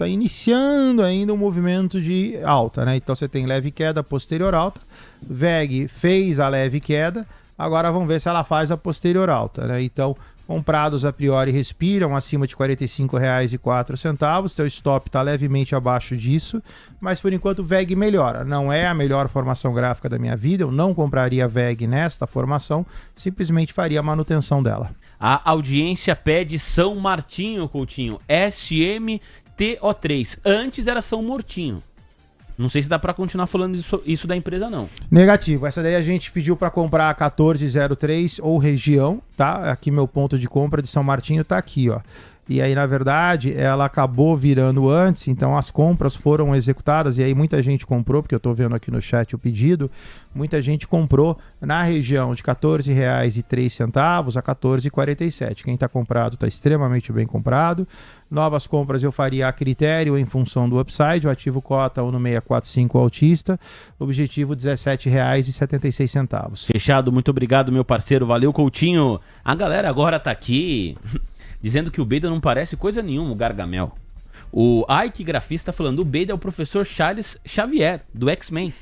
iniciando ainda um movimento de alta, né? Então você tem leve queda, posterior alta. VEG fez a leve queda, agora vamos ver se ela faz a posterior alta, né? Então, comprados a priori respiram acima de R$ 45,04. Teu stop está levemente abaixo disso, mas por enquanto o VEG melhora. Não é a melhor formação gráfica da minha vida, eu não compraria VEG nesta formação, simplesmente faria a manutenção dela. A audiência pede São Martinho, Coutinho, SMTO3. Antes era São Mortinho. Não sei se dá para continuar falando isso da empresa, não. Negativo. Essa daí a gente pediu para comprar a 1403 ou região, tá? Aqui meu ponto de compra de São Martinho tá aqui, ó. E aí, na verdade, ela acabou virando antes, então as compras foram executadas, e aí muita gente comprou, porque eu tô vendo aqui no chat o pedido, muita gente comprou na região de R$ 14,03 a R$ 14,47. Quem tá comprado tá extremamente bem comprado. Novas compras eu faria a critério em função do upside, o ativo cota 1645 altista, objetivo R$ 17,76. Fechado, muito obrigado, meu parceiro, valeu, Coutinho. A galera agora tá aqui dizendo que o Beida não parece coisa nenhuma, o Gargamel. O Ike Grafista falando, o Beda é o professor Charles Xavier, do X-Men.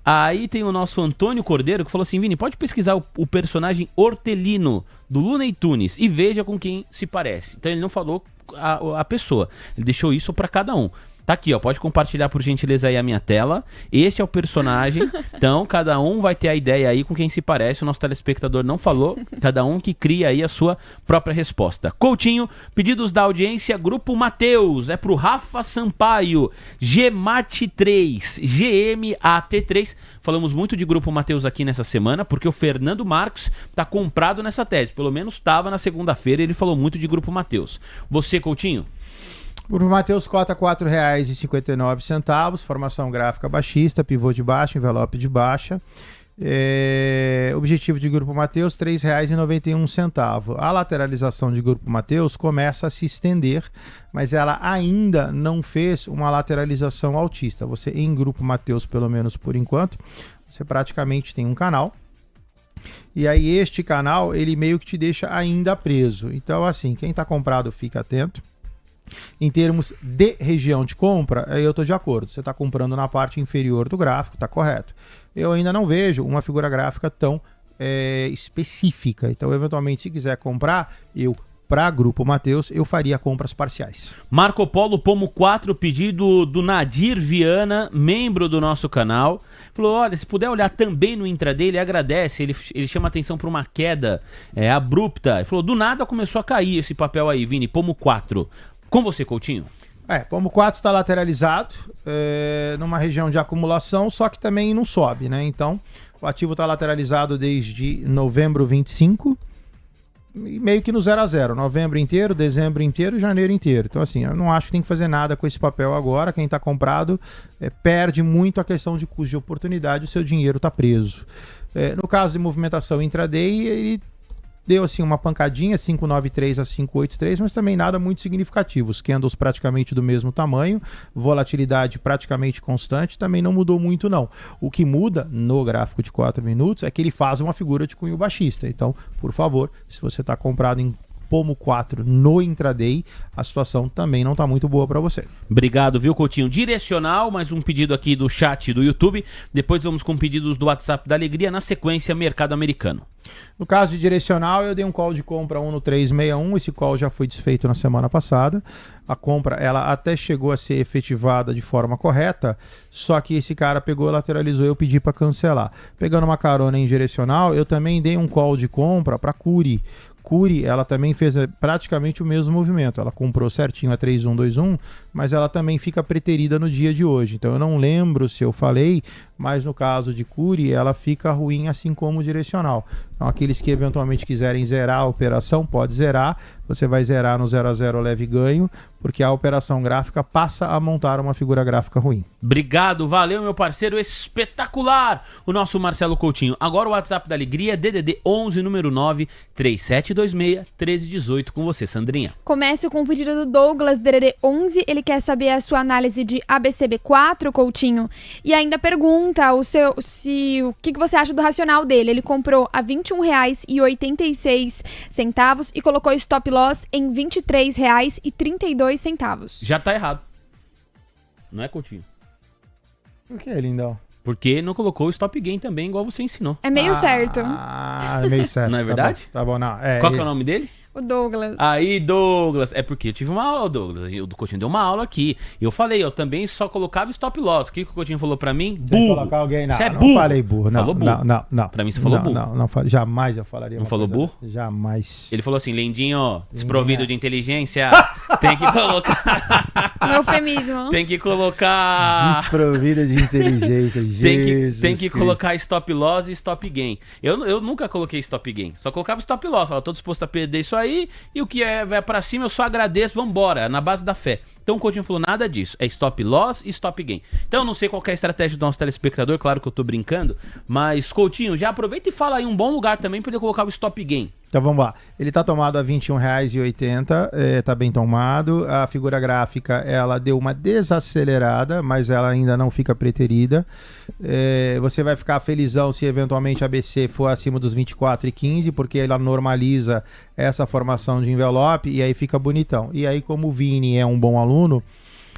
Aí tem o nosso Antônio Cordeiro que falou assim, Vini, pode pesquisar o personagem Hortelino do Looney Tunes e veja com quem se parece. Então ele não falou a pessoa, ele deixou isso pra cada um. Tá aqui, ó, pode compartilhar por gentileza aí a minha tela. Este é o personagem, então cada um vai ter a ideia aí com quem se parece. O nosso telespectador não falou, cada um que cria aí a sua própria resposta. Coutinho, pedidos da audiência, Grupo Mateus, é pro Rafa Sampaio, GMAT3, GMAT3. Falamos muito de Grupo Mateus aqui nessa semana, porque o Fernando Marcos tá comprado nessa tese, pelo menos estava na segunda-feira e ele falou muito de Grupo Mateus. Você, Coutinho? O Mateus cota R$ 4,59, formação gráfica baixista, pivô de baixa, envelope de baixa. Objetivo de Grupo Mateus, R$ 3,91. A lateralização de Grupo Mateus começa a se estender, mas ela ainda não fez uma lateralização altista. Você, em Grupo Mateus, pelo menos por enquanto, você praticamente tem um canal. E aí este canal, ele meio que te deixa ainda preso. Então, assim, quem está comprado, fica atento. Em termos de região de compra, eu estou de acordo. Você está comprando na parte inferior do gráfico, está correto. Eu ainda não vejo uma figura gráfica tão específica. Então, eventualmente, se quiser comprar, para Grupo Mateus, eu faria compras parciais. Marco Polo Pomo 4, pedido do Nadir Viana, membro do nosso canal. Falou, olha, se puder olhar também no intraday, ele agradece, ele chama atenção para uma queda abrupta. Ele falou, do nada começou a cair esse papel aí, Vini, Pomo 4. Com você, Coutinho? Pomo 4 está lateralizado, numa região de acumulação, só que também não sobe, né? Então, o ativo está lateralizado desde novembro 25, e meio que no 0 a 0. Novembro inteiro, dezembro inteiro e janeiro inteiro. Então, assim, eu não acho que tem que fazer nada com esse papel agora. Quem está comprado perde muito a questão de custo de oportunidade, o seu dinheiro está preso. No caso de movimentação intraday, ele deu assim uma pancadinha, 593 a 583, mas também nada muito significativo. Os candles praticamente do mesmo tamanho, volatilidade praticamente constante, também não mudou muito não. O que muda no gráfico de 4 minutos é que ele faz uma figura de cunho baixista. Então, por favor, se você está comprado em Pomo 4 no intraday, a situação também não está muito boa para você. Obrigado, viu, Coutinho? Direcional, mais um pedido aqui do chat do YouTube. Depois vamos com pedidos do WhatsApp da Alegria. Na sequência, mercado americano. No caso de direcional, eu dei um call de compra 1 no 361. Esse call já foi desfeito na semana passada. A compra, ela até chegou a ser efetivada de forma correta, só que esse cara pegou, lateralizou, eu pedi para cancelar. Pegando uma carona em direcional, eu também dei um call de compra para Cury. Cury, ela também fez praticamente o mesmo movimento. Ela comprou certinho a 3121, mas ela também fica preterida no dia de hoje. Então eu não lembro se eu falei, mas no caso de Cury, ela fica ruim assim como o direcional. Então aqueles que eventualmente quiserem zerar a operação, pode zerar. Você vai zerar no 0 a 0 leve ganho, porque a operação gráfica passa a montar uma figura gráfica ruim. Obrigado, valeu, meu parceiro, espetacular, o nosso Marcelo Coutinho. Agora o WhatsApp da Alegria, DDD 11, número 9, 3726-1318, com você, Sandrinha. Começo com o pedido do Douglas, DDD 11, ele quer saber a sua análise de ABCB4, Coutinho, e ainda pergunta o que você acha do racional dele. Ele comprou a R$ 21,86 e colocou stop loss em R$ 23,32. Já tá errado. Não é, Coutinho? Por que, lindão? Porque não colocou o stop gain também, igual você ensinou. É meio certo. É meio certo. Não é verdade? Tá bom, não. Qual que é o nome dele? O Douglas. Aí, Douglas. É porque eu tive uma aula, Douglas. O Coutinho deu uma aula aqui. E eu falei, eu também só colocava stop loss. O que o Coutinho falou pra mim? Burro. Colocar alguém, não, você é não burro. Falei burro. Não, falou burro. Não. Pra mim você falou burro. Não, jamais eu falaria. Não falou burro? Jamais. Ele falou assim, Lendinho, desprovido de inteligência, tem que colocar... Um eufemismo. Tem que colocar... Desprovida de inteligência, tem que colocar stop loss e stop gain. Eu nunca coloquei stop gain, só colocava stop loss. Falava, tô disposto a perder isso aí, e o que vai pra cima eu só agradeço, vambora, na base da fé. Então o Coutinho falou nada disso, é stop loss e stop gain. Então eu não sei qual é a estratégia do nosso telespectador, claro que eu tô brincando, mas Coutinho, já aproveita e fala aí um bom lugar também pra ele colocar o stop gain. Então vamos lá. Ele está tomado a R$ 21,80, está bem tomado. A figura gráfica, ela deu uma desacelerada, mas ela ainda não fica preterida. Você vai ficar felizão se eventualmente a BC for acima dos 24,15, porque ela normaliza essa formação de envelope e aí fica bonitão. E aí, como o Vini é um bom aluno,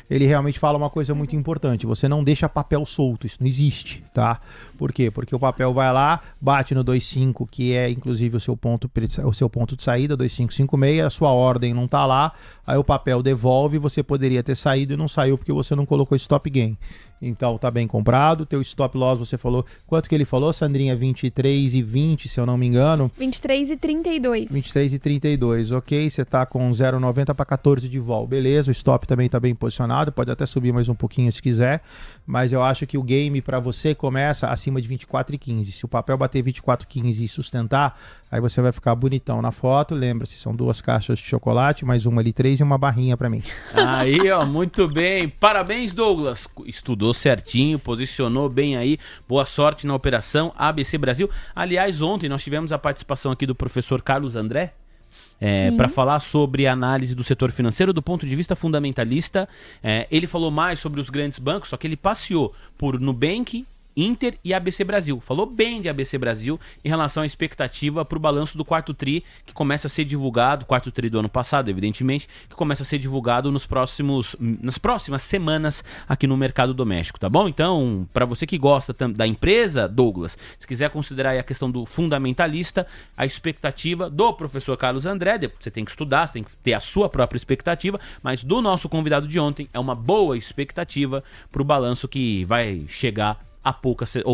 ele realmente fala uma coisa muito importante: você não deixa papel solto, isso não existe, tá? Por quê? Porque o papel vai lá, bate no 2,5, que é inclusive o seu ponto de saída, 2,556, a sua ordem não tá lá, aí o papel devolve, você poderia ter saído e não saiu porque você não colocou stop gain. Então tá bem comprado. Teu stop loss, você falou, quanto que ele falou, Sandrinha? 23,20, se eu não me engano. 23,32. 23,32, ok. Você tá com 0,90 para 14 de vol. Beleza, o stop também tá bem posicionado, pode até subir mais um pouquinho se quiser, mas eu acho que o game para você começa acima de 24,15. Se o papel bater 24,15 e sustentar, aí você vai ficar bonitão na foto. Lembra-se, são 2 caixas de chocolate, mais uma ali 3 e uma barrinha para mim. Aí, ó, muito bem. Parabéns, Douglas. Estudou certinho, posicionou bem aí. Boa sorte na operação ABC Brasil. Aliás, ontem nós tivemos a participação aqui do professor Carlos André, para falar sobre a análise do setor financeiro do ponto de vista fundamentalista. Ele falou mais sobre os grandes bancos, só que ele passeou por Nubank, Inter e ABC Brasil. Falou bem de ABC Brasil em relação à expectativa para o balanço do quarto tri, que começa a ser divulgado, quarto tri do ano passado, evidentemente, que começa a ser divulgado nas próximas semanas aqui no mercado doméstico, tá bom? Então, para você que gosta da empresa, Douglas, se quiser considerar aí a questão do fundamentalista, a expectativa do professor Carlos André, você tem que estudar, você tem que ter a sua própria expectativa, mas do nosso convidado de ontem é uma boa expectativa para o balanço que vai chegar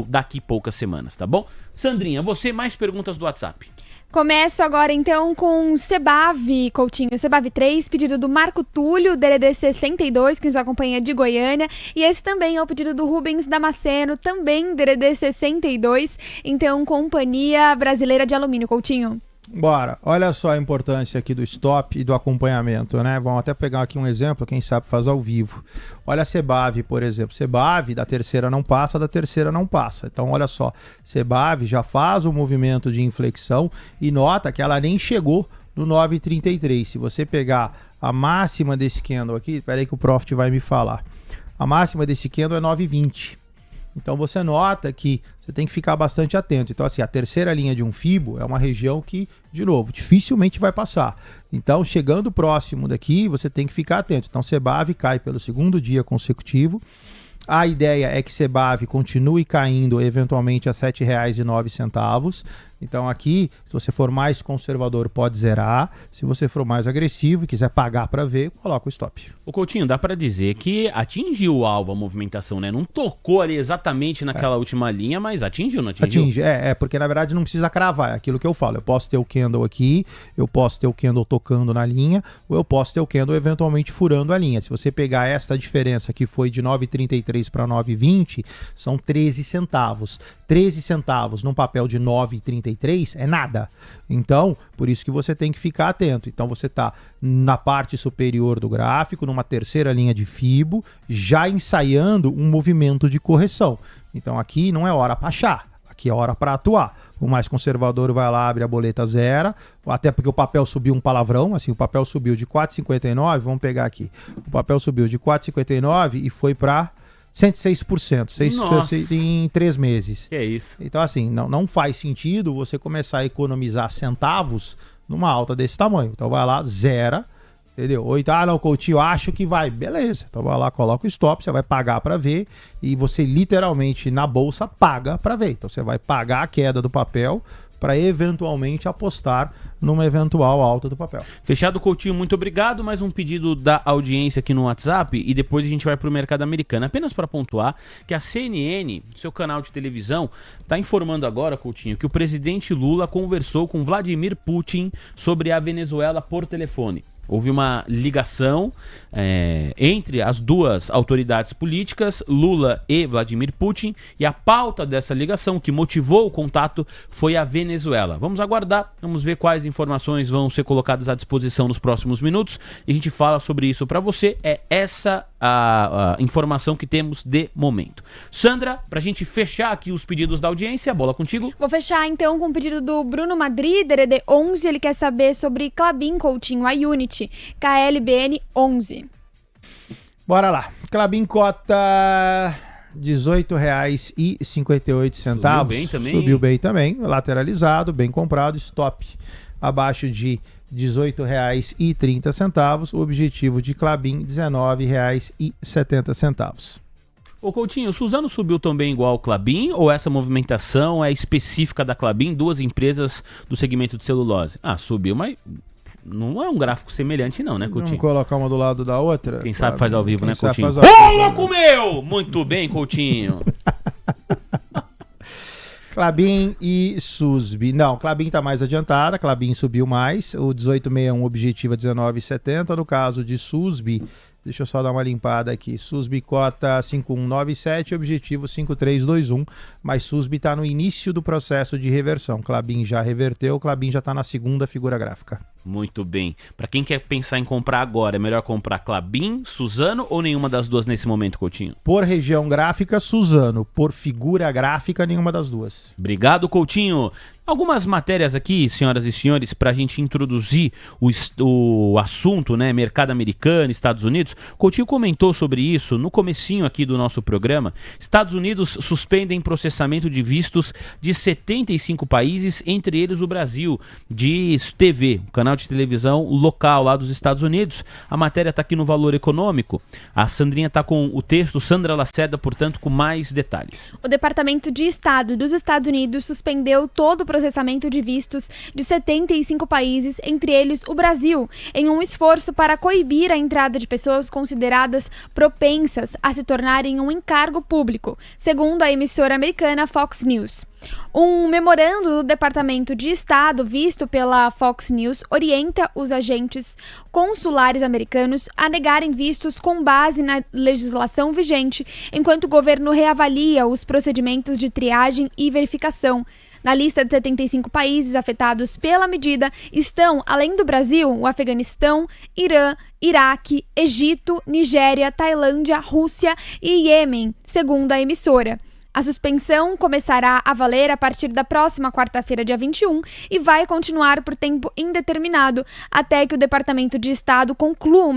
daqui poucas semanas, tá bom? Sandrinha, você, mais perguntas do WhatsApp. Começo agora então com Sebav, Coutinho, Sebav 3, pedido do Marco Túlio, DDD 62, que nos acompanha de Goiânia, e esse também é o pedido do Rubens Damasceno, também DDD 62, então Companhia Brasileira de Alumínio, Coutinho. Bora, olha só a importância aqui do stop e do acompanhamento, né? Vamos até pegar aqui um exemplo, quem sabe faz ao vivo. Olha a Sebav, por exemplo. Sebav, da terceira não passa, da terceira não passa. Então, olha só, Sebav já faz o movimento de inflexão e nota que ela nem chegou no 9,33. Se você pegar a máxima desse candle aqui, espera aí que o Profit vai me falar. A máxima desse candle é 9,20. Então você nota que você tem que ficar bastante atento. Então assim, a terceira linha de um FIBO é uma região que, de novo, dificilmente vai passar. Então chegando próximo daqui, você tem que ficar atento. Então Sebav cai pelo segundo dia consecutivo. A ideia é que Sebav continue caindo eventualmente a R$ 7,09. Então aqui, se você for mais conservador, pode zerar. Se você for mais agressivo e quiser pagar para ver, coloca o stop. O Coutinho, dá para dizer que atingiu o alvo a movimentação, né? Não tocou ali exatamente naquela última linha, mas atingiu, não atingiu? Atinge, porque na verdade não precisa cravar, é aquilo que eu falo. Eu posso ter o candle aqui, eu posso ter o candle tocando na linha, ou eu posso ter o candle eventualmente furando a linha. Se você pegar essa diferença que foi de 9,33 para 9,20, são 13 centavos. 13 centavos num papel de 9,33 é nada. Então, por isso que você tem que ficar atento. Então, você está na parte superior do gráfico, numa terceira linha de FIBO, já ensaiando um movimento de correção. Então, aqui não é hora para achar, aqui é hora para atuar. O mais conservador vai lá, abre a boleta zero, até porque o papel subiu um palavrão, assim, o papel subiu de 4,59, vamos pegar aqui. O papel subiu de 4,59 e foi para 106%, 6% em 3 meses. Que é isso. Então, assim, não faz sentido você começar a economizar centavos numa alta desse tamanho. Então, vai lá, zera, entendeu? Ou então, não, Coutinho, acho que vai. Beleza. Então, vai lá, coloca o stop, você vai pagar para ver e você literalmente na bolsa paga para ver. Então, você vai pagar a queda do papel para eventualmente apostar numa eventual alta do papel. Fechado, Coutinho, muito obrigado. Mais um pedido da audiência aqui no WhatsApp e depois a gente vai para o mercado americano. Apenas para pontuar que a CNN, seu canal de televisão, está informando agora, Coutinho, que o presidente Lula conversou com Vladimir Putin sobre a Venezuela por telefone. Houve uma ligação entre as duas autoridades políticas, Lula e Vladimir Putin, e a pauta dessa ligação que motivou o contato foi a Venezuela. Vamos aguardar, vamos ver quais informações vão ser colocadas à disposição nos próximos minutos e a gente fala sobre isso para você. É essa a informação que temos de momento. Sandra, pra gente fechar aqui os pedidos da audiência, bola contigo. Vou fechar então com o pedido do Bruno Madrid, DDD 11, ele quer saber sobre Klabin Coutinho, a Unity, KLBN 11. Bora lá. Klabin cota R$18,58. Subiu bem também. Subiu bem também, lateralizado, bem comprado, stop abaixo de R$18,30. O objetivo de Klabin, R$19,70. Ô Coutinho, o Suzano subiu também igual ao Klabin ou essa movimentação é específica da Klabin, duas empresas do segmento de celulose? Subiu, mas não é um gráfico semelhante não, né, Coutinho? Vamos colocar uma do lado da outra? Quem sabe faz ao vivo, né, Coutinho? Ô, louco meu! Muito bem, Coutinho. Klabin e SUSB. Não, Klabin está mais adiantada, Klabin subiu mais, o 1861 objetivo é 19,70, no caso de SUSB, deixa eu só dar uma limpada aqui, SUSB cota 5197, objetivo 5321, mas SUSB está no início do processo de reversão, Klabin já reverteu, Klabin já está na segunda figura gráfica. Muito bem. Para quem quer pensar em comprar agora, é melhor comprar Klabin, Suzano ou nenhuma das duas nesse momento, Coutinho? Por região gráfica, Suzano. Por figura gráfica, nenhuma das duas. Obrigado, Coutinho. Algumas matérias aqui, senhoras e senhores, para a gente introduzir o assunto, né? Mercado americano, Estados Unidos. Coutinho comentou sobre isso no comecinho aqui do nosso programa. Estados Unidos suspendem processamento de vistos de 75 países, entre eles o Brasil, diz TV, o canal de televisão local lá dos Estados Unidos. A matéria está aqui no Valor Econômico. A Sandrinha está com o texto, Sandra Lacerda, portanto, com mais detalhes. O Departamento de Estado dos Estados Unidos suspendeu todo o processamento de vistos de 75 países, entre eles o Brasil, em um esforço para coibir a entrada de pessoas consideradas propensas a se tornarem um encargo público, segundo a emissora americana Fox News. Um memorando do Departamento de Estado visto pela Fox News orienta os agentes consulares americanos a negarem vistos com base na legislação vigente, enquanto o governo reavalia os procedimentos de triagem e verificação. Na lista de 75 países afetados pela medida estão, além do Brasil, o Afeganistão, Irã, Iraque, Egito, Nigéria, Tailândia, Rússia e Iêmen, segundo a emissora. A suspensão começará a valer a partir da próxima quarta-feira, dia 21, e vai continuar por tempo indeterminado até que o Departamento de Estado conclua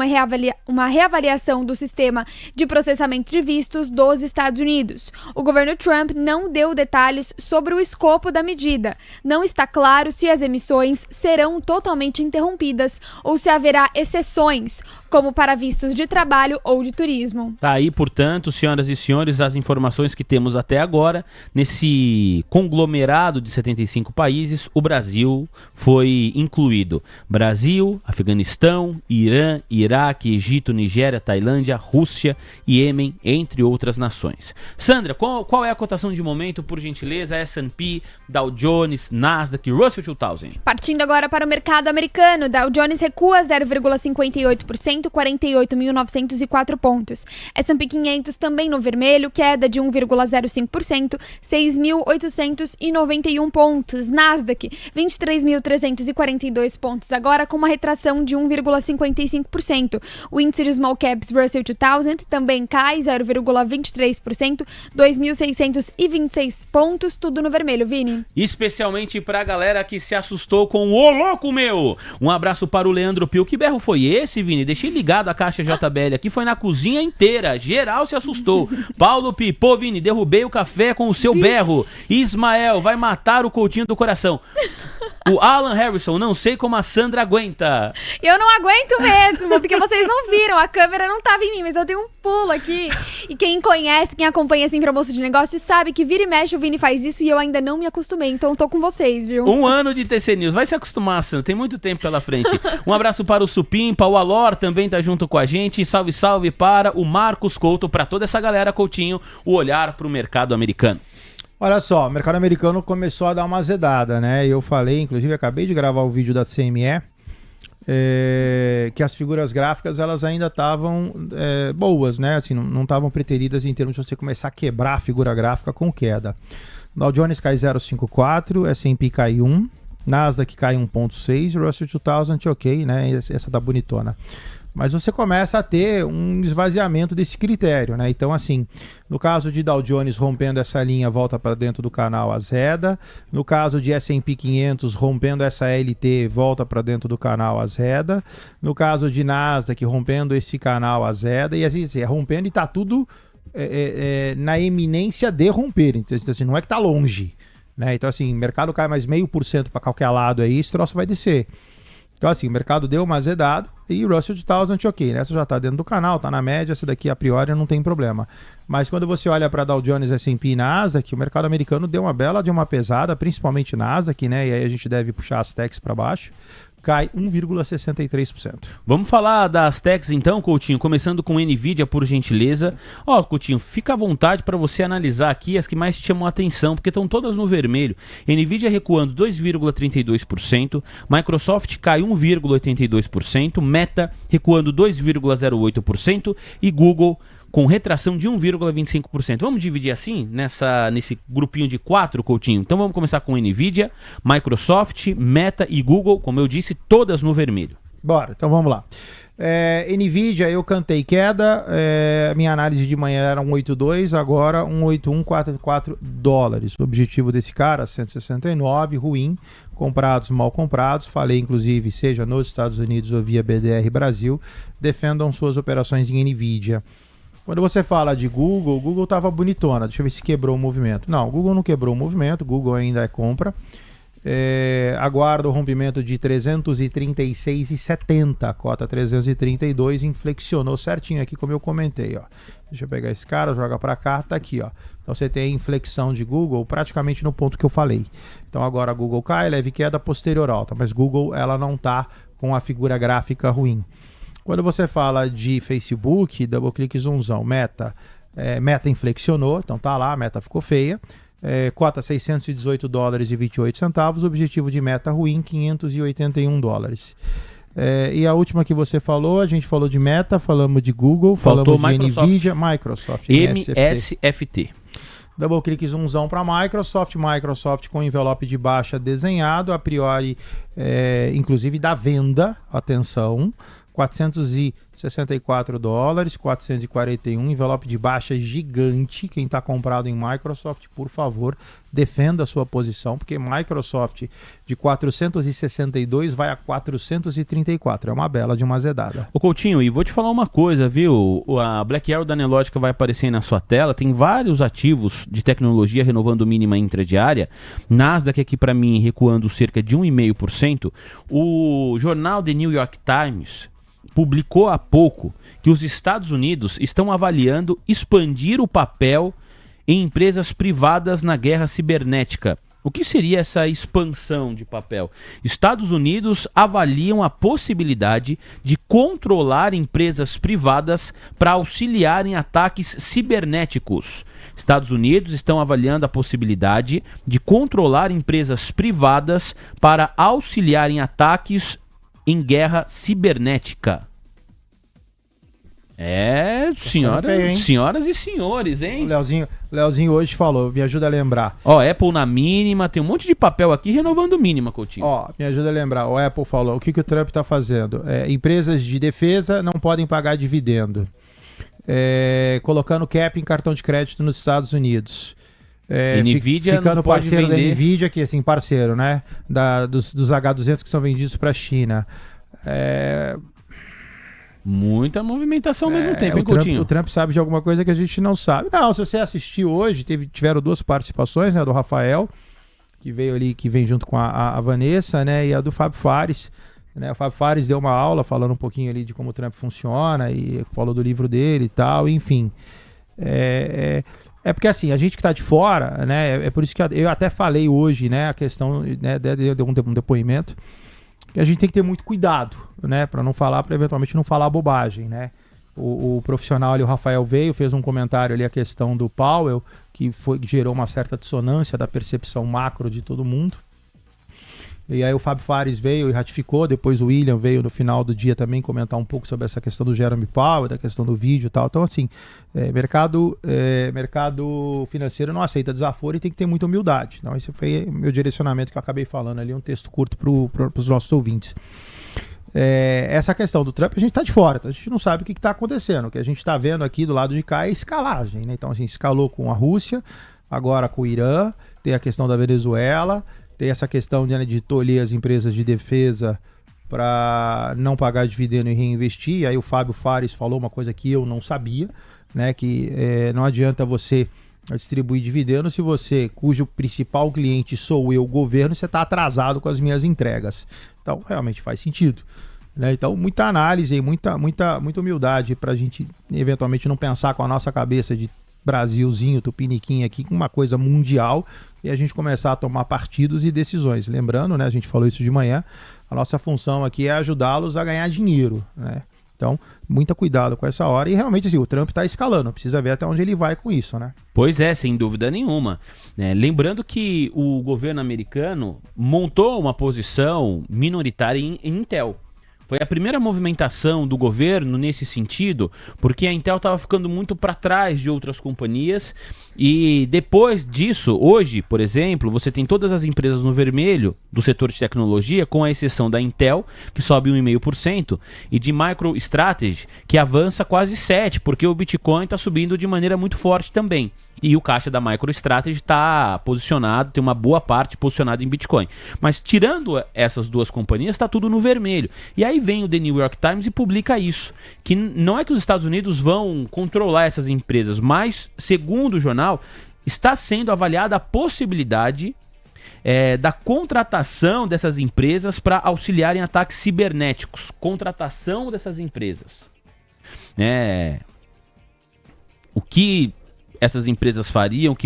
uma reavaliação do sistema de processamento de vistos dos Estados Unidos. O governo Trump não deu detalhes sobre o escopo da medida. Não está claro se as emissões serão totalmente interrompidas ou se haverá exceções, como para vistos de trabalho ou de turismo. Tá aí, portanto, senhoras e senhores, as informações que temos até agora. Nesse conglomerado de 75 países, o Brasil foi incluído. Brasil, Afeganistão, Irã, Iraque, Egito, Nigéria, Tailândia, Rússia e Iêmen, entre outras nações. Sandra, qual é a cotação de momento, por gentileza? S&P, Dow Jones, Nasdaq e Russell 2000. Partindo agora para o mercado americano, Dow Jones recua 0,58%, 48.904 pontos. S&P 500 também no vermelho, queda de 1,05%, 6.891 pontos. Nasdaq, 23.342 pontos, agora com uma retração de 1,55%. O índice de Small Caps Russell 2000 também cai 0,23%, 2.626 pontos, tudo no vermelho, Vini. Especialmente pra galera que se assustou com o louco meu. Um abraço para o Leandro Pio. Que berro foi esse, Vini? Deixei ligado a caixa JBL aqui, foi na cozinha inteira. Geral se assustou. Paulo Pi, pô, Vini, derrubei o café com o seu berro. Ismael, vai matar o Coutinho do coração. O Alan Harrison, não sei como a Sandra aguenta. Eu não aguento mesmo, porque vocês não viram, a câmera não tava em mim, mas eu dei um pulo aqui. E quem conhece, quem acompanha sempre Almoço de Negócios, sabe que vira e mexe o Vini faz isso e eu ainda não me acostumei, então tô com vocês, viu? Um ano de TC News, vai se acostumar, Sandra, tem muito tempo pela frente. Um abraço para o Supimpa, o Alor também tá junto com a gente, salve, salve para o Marcos Couto, para toda essa galera, Coutinho, o olhar pro mercado americano. Olha só, o mercado americano começou a dar uma azedada, né? Eu falei, inclusive acabei de gravar o vídeo da CME, que as figuras gráficas elas ainda estavam boas, né? Assim, não estavam preteridas em termos de você começar a quebrar a figura gráfica com queda. Dow Jones cai 0,54, S&P cai 1, Nasdaq cai 1,6, Russell 2000 ok, né? Essa tá bonitona. Mas você começa a ter um esvaziamento desse critério, né? Então, assim, no caso de Dow Jones rompendo essa linha, volta para dentro do canal azeda. No caso de S&P 500 rompendo essa LT, volta para dentro do canal azeda. No caso de Nasdaq rompendo esse canal azeda. E assim, rompendo e tá tudo na eminência de romper. Então, assim, não é que tá longe, né? Então, assim, mercado cai mais 0,5% para qualquer lado aí, esse troço vai descer. Então, assim, o mercado deu uma azedada e o Russell 2000 ok, né? Essa já está dentro do canal, está na média, essa daqui a priori não tem problema. Mas quando você olha para Dow Jones, S&P e Nasdaq, o mercado americano deu uma pesada, principalmente Nasdaq, né? E aí a gente deve puxar as techs para baixo. Cai 1,63%. Vamos falar das techs então, Coutinho, começando com Nvidia, por gentileza. Ó, Coutinho, fica à vontade para você analisar aqui as que mais te chamam a atenção, porque estão todas no vermelho. Nvidia recuando 2,32%, Microsoft cai 1,82%, Meta recuando 2,08% e Google com retração de 1,25%. Vamos dividir assim, nesse grupinho de 4, Coutinho? Então vamos começar com Nvidia, Microsoft, Meta e Google, como eu disse, todas no vermelho. Bora, então vamos lá. Nvidia, eu cantei queda, minha análise de manhã era 182, agora 18144 dólares. O objetivo desse cara, 169, ruim, comprados, mal comprados. Falei, inclusive, seja nos Estados Unidos ou via BDR Brasil, defendam suas operações em Nvidia. Quando você fala de Google, o Google estava bonitona. Deixa eu ver se quebrou o movimento. Não, o Google não quebrou o movimento, o Google ainda é compra. Aguarda o rompimento de 336,70. Cota 332, inflexionou certinho aqui, como eu comentei. Ó. Deixa eu pegar esse cara, joga para cá, tá aqui. Ó. Então você tem a inflexão de Google praticamente no ponto que eu falei. Então agora a Google cai, leve queda, posterior alta. Mas Google ela não está com a figura gráfica ruim. Quando você fala de Facebook, double clique zoomzão, Meta inflexionou, então tá lá, a Meta ficou feia, cota 618 dólares e 28 centavos, objetivo de Meta ruim, 581 dólares. E a última que você falou, a gente falou de Meta, falamos de Google, faltou falamos de Microsoft. Nvidia, Microsoft, MSFT. Double clique zoomzão para Microsoft com envelope de baixa desenhado, a priori, inclusive da venda, atenção, 464 dólares, 441, envelope de baixa gigante. Quem está comprado em Microsoft, por favor, defenda a sua posição, porque Microsoft de 462 vai a 434, é uma bela de uma azedada. Ô Coutinho, e vou te falar uma coisa, viu? A Black Arrow da Nelogica vai aparecer aí na sua tela, tem vários ativos de tecnologia renovando mínima intradiária, Nasdaq aqui para mim recuando cerca de 1,5%, o jornal The New York Times publicou há pouco que os Estados Unidos estão avaliando expandir o papel em empresas privadas na guerra cibernética. O que seria essa expansão de papel? Estados Unidos avaliam a possibilidade de controlar empresas privadas para auxiliar em ataques cibernéticos. Estados Unidos estão avaliando a possibilidade de controlar empresas privadas para auxiliar em ataques em guerra cibernética. Senhoras e senhores, hein? O Leozinho hoje falou, me ajuda a lembrar. Ó, Apple na mínima, tem um monte de papel aqui renovando mínima, Coutinho. Ó, me ajuda a lembrar, o Apple falou, o que o Trump tá fazendo? Empresas de defesa não podem pagar dividendo. Colocando cap em cartão de crédito nos Estados Unidos. Nvidia ficando não pode parceiro vender. da Nvidia, que assim, parceiro, né? Dos H200 que são vendidos para a China. Muita movimentação ao mesmo tempo, hein, Coutinho? O Trump sabe de alguma coisa que a gente não sabe. Não, se você assistiu hoje, tiveram duas participações, né? Do Rafael, que veio ali, que vem junto com a Vanessa, né? E a do Fábio Fares. Né, o Fábio Fares deu uma aula falando um pouquinho ali de como o Trump funciona e falou do livro dele e tal, enfim. Porque assim, a gente que está de fora, né, é por isso que eu até falei hoje, né, a questão, né, deu um depoimento, que a gente tem que ter muito cuidado, né, para não falar, para eventualmente não falar bobagem, né. O profissional ali, o Rafael veio, fez um comentário ali a questão do Powell, que gerou uma certa dissonância da percepção macro de todo mundo. E aí o Fábio Fares veio e ratificou, depois o William veio no final do dia também comentar um pouco sobre essa questão do Jeremy Powell, da questão do vídeo e tal. Então, assim, mercado financeiro não aceita desaforo e tem que ter muita humildade. Então, esse foi meu direcionamento que eu acabei falando ali, um texto curto para os nossos ouvintes. Essa questão do Trump, a gente está de fora, então a gente não sabe o que está acontecendo. O que a gente está vendo aqui do lado de cá é escalagem, né? Então, a gente escalou com a Rússia, agora com o Irã, tem a questão da Venezuela, tem essa questão de tolher as empresas de defesa para não pagar dividendo e reinvestir. E aí o Fábio Fares falou uma coisa que eu não sabia, né? Que não adianta você distribuir dividendo se você, cujo principal cliente sou eu, o governo, você está atrasado com as minhas entregas. Então, realmente faz sentido, né? Então, muita análise e muita humildade para a gente, eventualmente, não pensar com a nossa cabeça de Brasilzinho, tupiniquim aqui, com uma coisa mundial, e a gente começar a tomar partidos e decisões. Lembrando, né, a gente falou isso de manhã, a nossa função aqui é ajudá-los a ganhar dinheiro, né? Então, muito cuidado com essa hora. E realmente, assim, o Trump está escalando, precisa ver até onde ele vai com isso, né? Pois é, sem dúvida nenhuma. Lembrando que o governo americano montou uma posição minoritária em Intel. Foi a primeira movimentação do governo nesse sentido, porque a Intel estava ficando muito para trás de outras companhias, e depois disso, hoje, por exemplo, você tem todas as empresas no vermelho do setor de tecnologia, com a exceção da Intel, que sobe 1,5%, e de MicroStrategy, que avança quase 7%, porque o Bitcoin está subindo de maneira muito forte também. E o caixa da MicroStrategy está posicionado, tem uma boa parte posicionada em Bitcoin. Mas tirando essas duas companhias, está tudo no vermelho. E aí vem o The New York Times e publica isso. Que não é que os Estados Unidos vão controlar essas empresas, mas, segundo o jornal, está sendo avaliada a possibilidade da contratação dessas empresas para auxiliar em ataques cibernéticos. Contratação dessas empresas. O que essas empresas fariam,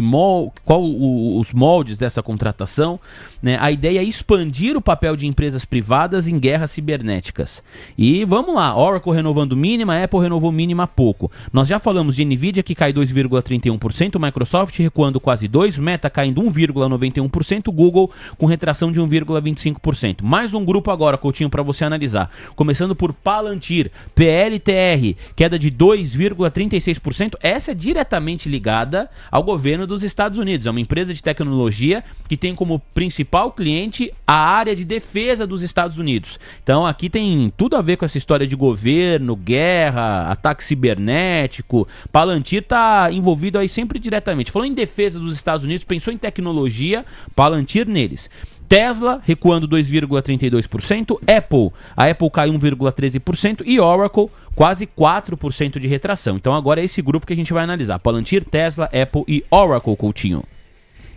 qual os moldes dessa contratação, né? A ideia é expandir o papel de empresas privadas em guerras cibernéticas. E vamos lá, Oracle renovando mínima, Apple renovou mínima há pouco. Nós já falamos de Nvidia, que cai 2,31%, Microsoft recuando quase 2%, Meta caindo 1,91%, Google com retração de 1,25%. Mais um grupo agora, Coutinho, para você analisar. Começando por Palantir, PLTR, queda de 2,36%. Essa é diretamente ligada ao governo dos Estados Unidos. É uma empresa de tecnologia que tem como principal cliente a área de defesa dos Estados Unidos. Então aqui tem tudo a ver com essa história de governo, guerra, ataque cibernético. Palantir está envolvido aí sempre diretamente. Falou em defesa dos Estados Unidos, pensou em tecnologia, Palantir neles. Tesla recuando 2,32%, a Apple caiu 1,13% e Oracle quase 4% de retração. Então agora é esse grupo que a gente vai analisar: Palantir, Tesla, Apple e Oracle, Coutinho.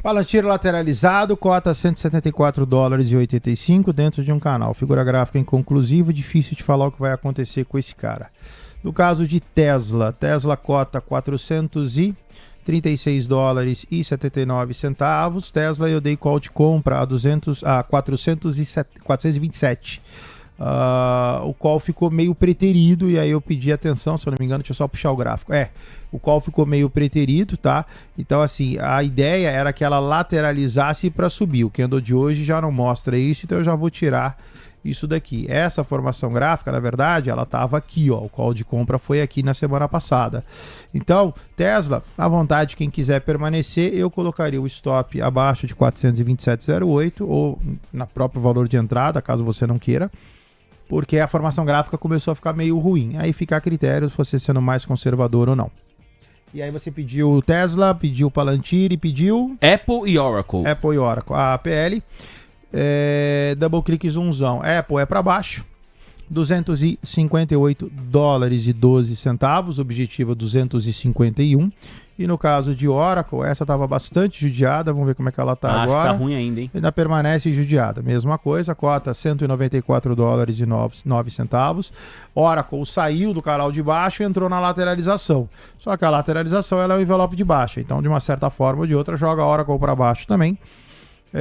Palantir lateralizado, cota $174,85 dentro de um canal. Figura gráfica inconclusiva, difícil de falar o que vai acontecer com esse cara. No caso de Tesla cota $436,79. Tesla eu dei call de compra a 427. O call ficou meio preterido e aí eu pedi atenção, se eu não me engano, deixa eu só puxar o gráfico. O call ficou meio preterido, tá? Então assim, a ideia era que ela lateralizasse para subir. O candle de hoje já não mostra isso, então eu já vou tirar isso daqui. Essa formação gráfica, na verdade, ela estava aqui, ó. O call de compra foi aqui na semana passada. Então, Tesla, à vontade, quem quiser permanecer, eu colocaria o stop abaixo de 427,08 ou na próprio valor de entrada, caso você não queira, porque a formação gráfica começou a ficar meio ruim. Aí fica a critério se você sendo mais conservador ou não. E aí você pediu Tesla, pediu Palantir e pediu Apple e Oracle. A PL. Double clique zoomzão. Apple é para baixo, $258,12, objetivo 251. E no caso de Oracle, essa estava bastante judiada, vamos ver como é que ela está agora. Acho que tá ruim ainda, hein? Ainda permanece judiada, mesma coisa, cota $194,09. Oracle saiu do canal de baixo e entrou na lateralização. Só que a lateralização ela é um envelope de baixa, então de uma certa forma ou de outra joga a Oracle para baixo também.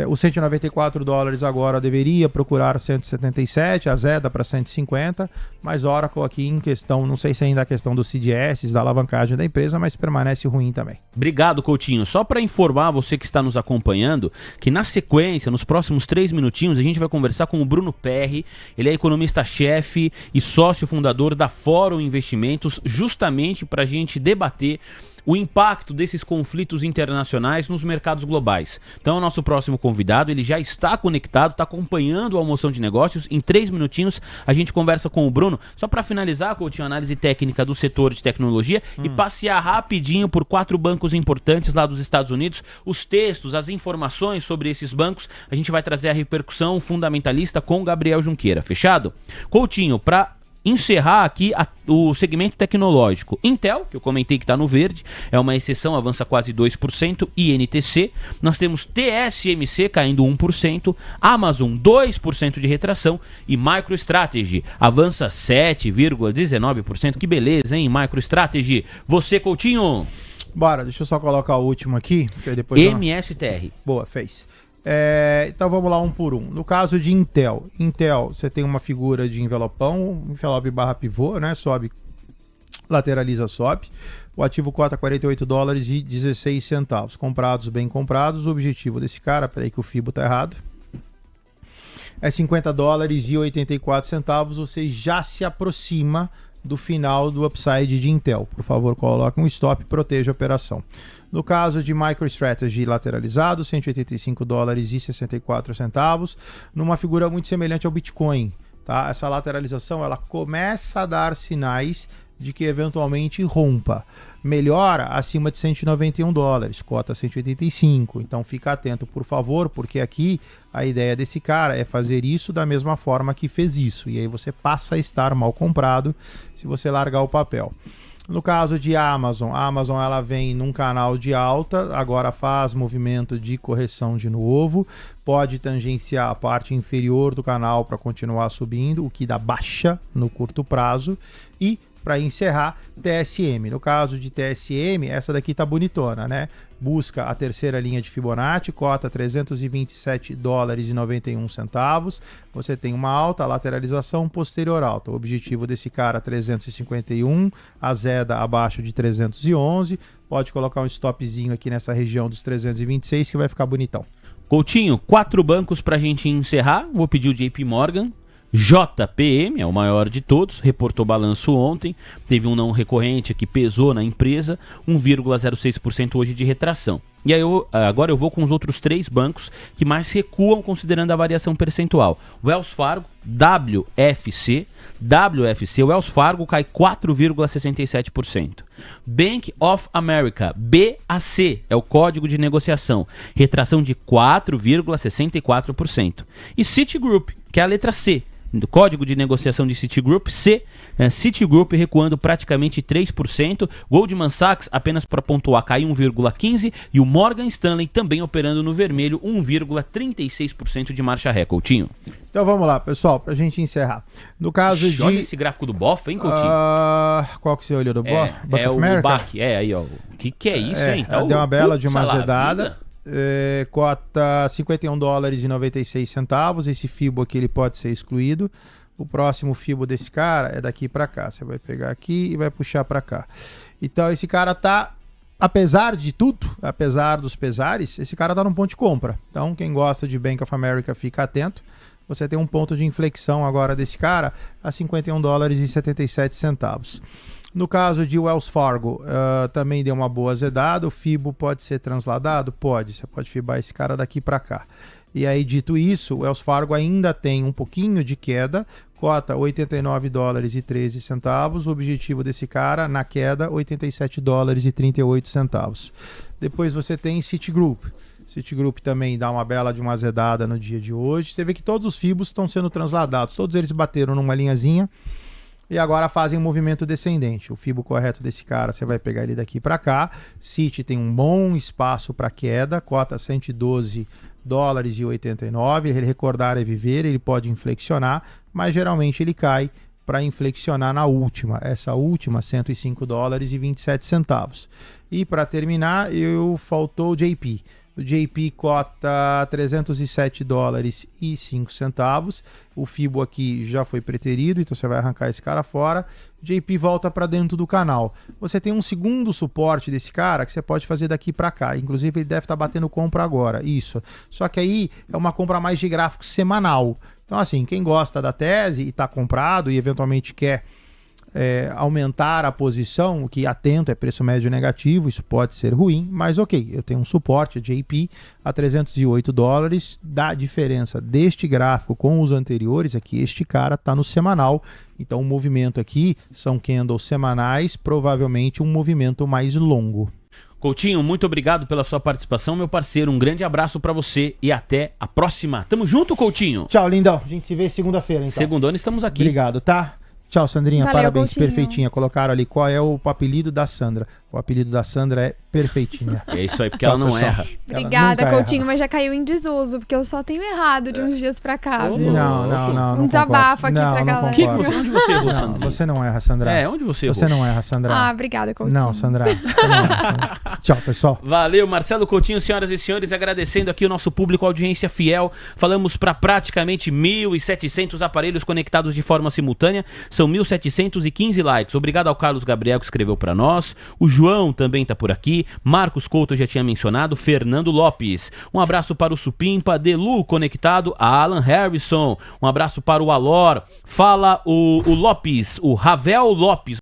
Os 194 dólares agora deveria procurar 177, a Zeda para 150, mas Oracle aqui em questão, não sei se ainda a questão dos CDS, da alavancagem da empresa, mas permanece ruim também. Obrigado, Coutinho. Só para informar você que está nos acompanhando, que na sequência, nos próximos 3 minutinhos, a gente vai conversar com o Bruno Perri. Ele é economista-chefe e sócio fundador da Fórum Investimentos, justamente para a gente debater o impacto desses conflitos internacionais nos mercados globais. Então, o nosso próximo convidado, ele já está conectado, está acompanhando a Almoção de Negócios. Em 3 minutinhos, a gente conversa com o Bruno. Só para finalizar, Coutinho, a análise técnica do setor de tecnologia e passear rapidinho por 4 bancos importantes lá dos Estados Unidos. Os textos, as informações sobre esses bancos, a gente vai trazer a repercussão fundamentalista com o Gabriel Junqueira. Fechado? Coutinho, para encerrar aqui o segmento tecnológico. Intel, que eu comentei que está no verde, é uma exceção, avança quase 2%, INTC, nós temos TSMC caindo 1%, Amazon 2% de retração e MicroStrategy avança 7,19%. Que beleza, hein, MicroStrategy? Você, Coutinho? Bora, deixa eu só colocar o último aqui, que aí depois MSTR. Boa, fez. Então vamos lá um por um. No caso de Intel, você tem uma figura de envelopão, envelope barra pivô, né? Sobe, lateraliza, sobe. O ativo cota 48 dólares e 16 centavos. Comprados, bem comprados. O objetivo desse cara, peraí que o FIBO tá errado, é 50 dólares e 84 centavos. Você já se aproxima do final do upside de Intel. Por favor, coloque um stop e proteja a operação. No caso de MicroStrategy lateralizado, 185 dólares e 64 centavos, numa figura muito semelhante ao Bitcoin. Tá? Essa lateralização ela começa a dar sinais de que eventualmente rompa. Melhora acima de 191 dólares, cota 185. Então fica atento, por favor, porque aqui a ideia desse cara é fazer isso da mesma forma que fez isso. E aí você passa a estar mal comprado se você largar o papel. No caso de Amazon, a Amazon ela vem num canal de alta, agora faz movimento de correção de novo, pode tangenciar a parte inferior do canal para continuar subindo, o que dá baixa no curto prazo. E para encerrar, TSM. No caso de TSM, essa daqui tá bonitona, né? Busca a terceira linha de Fibonacci, cota 327 dólares e 91 centavos. Você tem uma alta, lateralização, posterior alta. O objetivo desse cara 351, a Zeda abaixo de 311. Pode colocar um stopzinho aqui nessa região dos 326 que vai ficar bonitão. Coutinho, 4 bancos pra gente encerrar. Vou pedir o JP Morgan. JPM, é o maior de todos, reportou balanço ontem, teve um não recorrente que pesou na empresa, 1,06% hoje de retração. E aí agora eu vou com os outros 3 bancos que mais recuam considerando a variação percentual. Wells Fargo, WFC, Wells Fargo cai 4,67%. Bank of America, BAC, é o código de negociação, retração de 4,64%. E Citigroup, que é a letra C, do código de negociação de Citigroup, Citigroup recuando praticamente 3%, Goldman Sachs, apenas para pontuar, cai 1,15% e o Morgan Stanley também operando no vermelho, 1,36% de marcha ré, Coutinho. Então vamos lá, pessoal, pra gente encerrar. No caso de... Olha esse gráfico do BOF, hein, Coutinho? Qual que você olhou do BOF? É o BAC, aí, ó. O que é isso, hein? Tá deu uma bela de uma azedada. Cota 51 dólares e 96 centavos. Esse FIBO aqui ele pode ser excluído. O próximo FIBO desse cara é daqui para cá. Você vai pegar aqui e vai puxar para cá. Então esse cara tá, apesar de tudo, apesar dos pesares, esse cara tá num ponto de compra. Então quem gosta de Bank of America fica atento. Você tem um ponto de inflexão agora desse cara a 51 dólares e 77 centavos. No caso de Wells Fargo, também deu uma boa azedada. O FIBO pode ser transladado? Pode. Você pode fibar esse cara daqui para cá. E aí, dito isso, o Wells Fargo ainda tem um pouquinho de queda. Cota 89 dólares e 13 centavos. O objetivo desse cara, na queda, 87 dólares e 38 centavos. Depois você tem Citigroup. Citigroup também dá uma bela de uma azedada no dia de hoje. Você vê que todos os FIBOs estão sendo transladados. Todos eles bateram numa linhazinha. E agora fazem um movimento descendente. O FIBO correto desse cara, você vai pegar ele daqui para cá. Citi tem um bom espaço para queda, cota 112 dólares e 89. Ele recordar é viver, ele pode inflexionar, mas geralmente ele cai para inflexionar na última. Essa última, 105 dólares e 27 centavos. E para terminar, faltou o JP. O JP cota 307 dólares e 5 centavos. O FIBO aqui já foi preterido, então você vai arrancar esse cara fora. O JP volta para dentro do canal. Você tem um segundo suporte desse cara que você pode fazer daqui para cá. Inclusive ele deve estar batendo compra agora. Isso. Só que aí é uma compra mais de gráfico semanal. Então assim, quem gosta da tese e está comprado e eventualmente quer aumentar a posição, o que atento é preço médio negativo, isso pode ser ruim, mas ok, eu tenho um suporte JP a 308 dólares, da diferença deste gráfico com os anteriores aqui, este cara está no semanal, então o movimento aqui são candles semanais, provavelmente um movimento mais longo. Coutinho, muito obrigado pela sua participação, meu parceiro, um grande abraço pra você e até a próxima. Tamo junto, Coutinho? Tchau, lindão, a gente se vê segunda-feira então. Segundona estamos aqui. Obrigado, tá? Tchau, Sandrinha, Valeu, parabéns, Coutinho. perfeitinha. Colocaram ali qual é o apelido da Sandra. O apelido da Sandra é perfeitinha. É isso aí, porque Tchau, ela não pessoal. erra. Ela Obrigada, nunca Coutinho, erra. mas já caiu em desuso, porque eu só tenho errado de uns dias pra cá, viu? Não Um desabafo concordo. aqui Não, pra não galera. concordo. Onde você errou, Não, Sandrinha? você não erra, Sandra. Onde você errou? Você não erra, Sandra. Ah, obrigada, Coutinho. Não, Sandra. Você não erra, Sandra. Tchau, pessoal. Valeu, Marcelo Coutinho, senhoras e senhores, agradecendo aqui o nosso público, audiência fiel. Falamos para praticamente 1.700 aparelhos conectados de forma simultânea. São 1.715 likes. Obrigado ao Carlos Gabriel que escreveu para nós. O João também tá por aqui. Marcos Couto eu já tinha mencionado. Fernando Lopes. Um abraço para o Supimpa. Delu conectado. A Alan Harrison. Um abraço para o Alor. Fala o Lopes, o Ravel Lopes.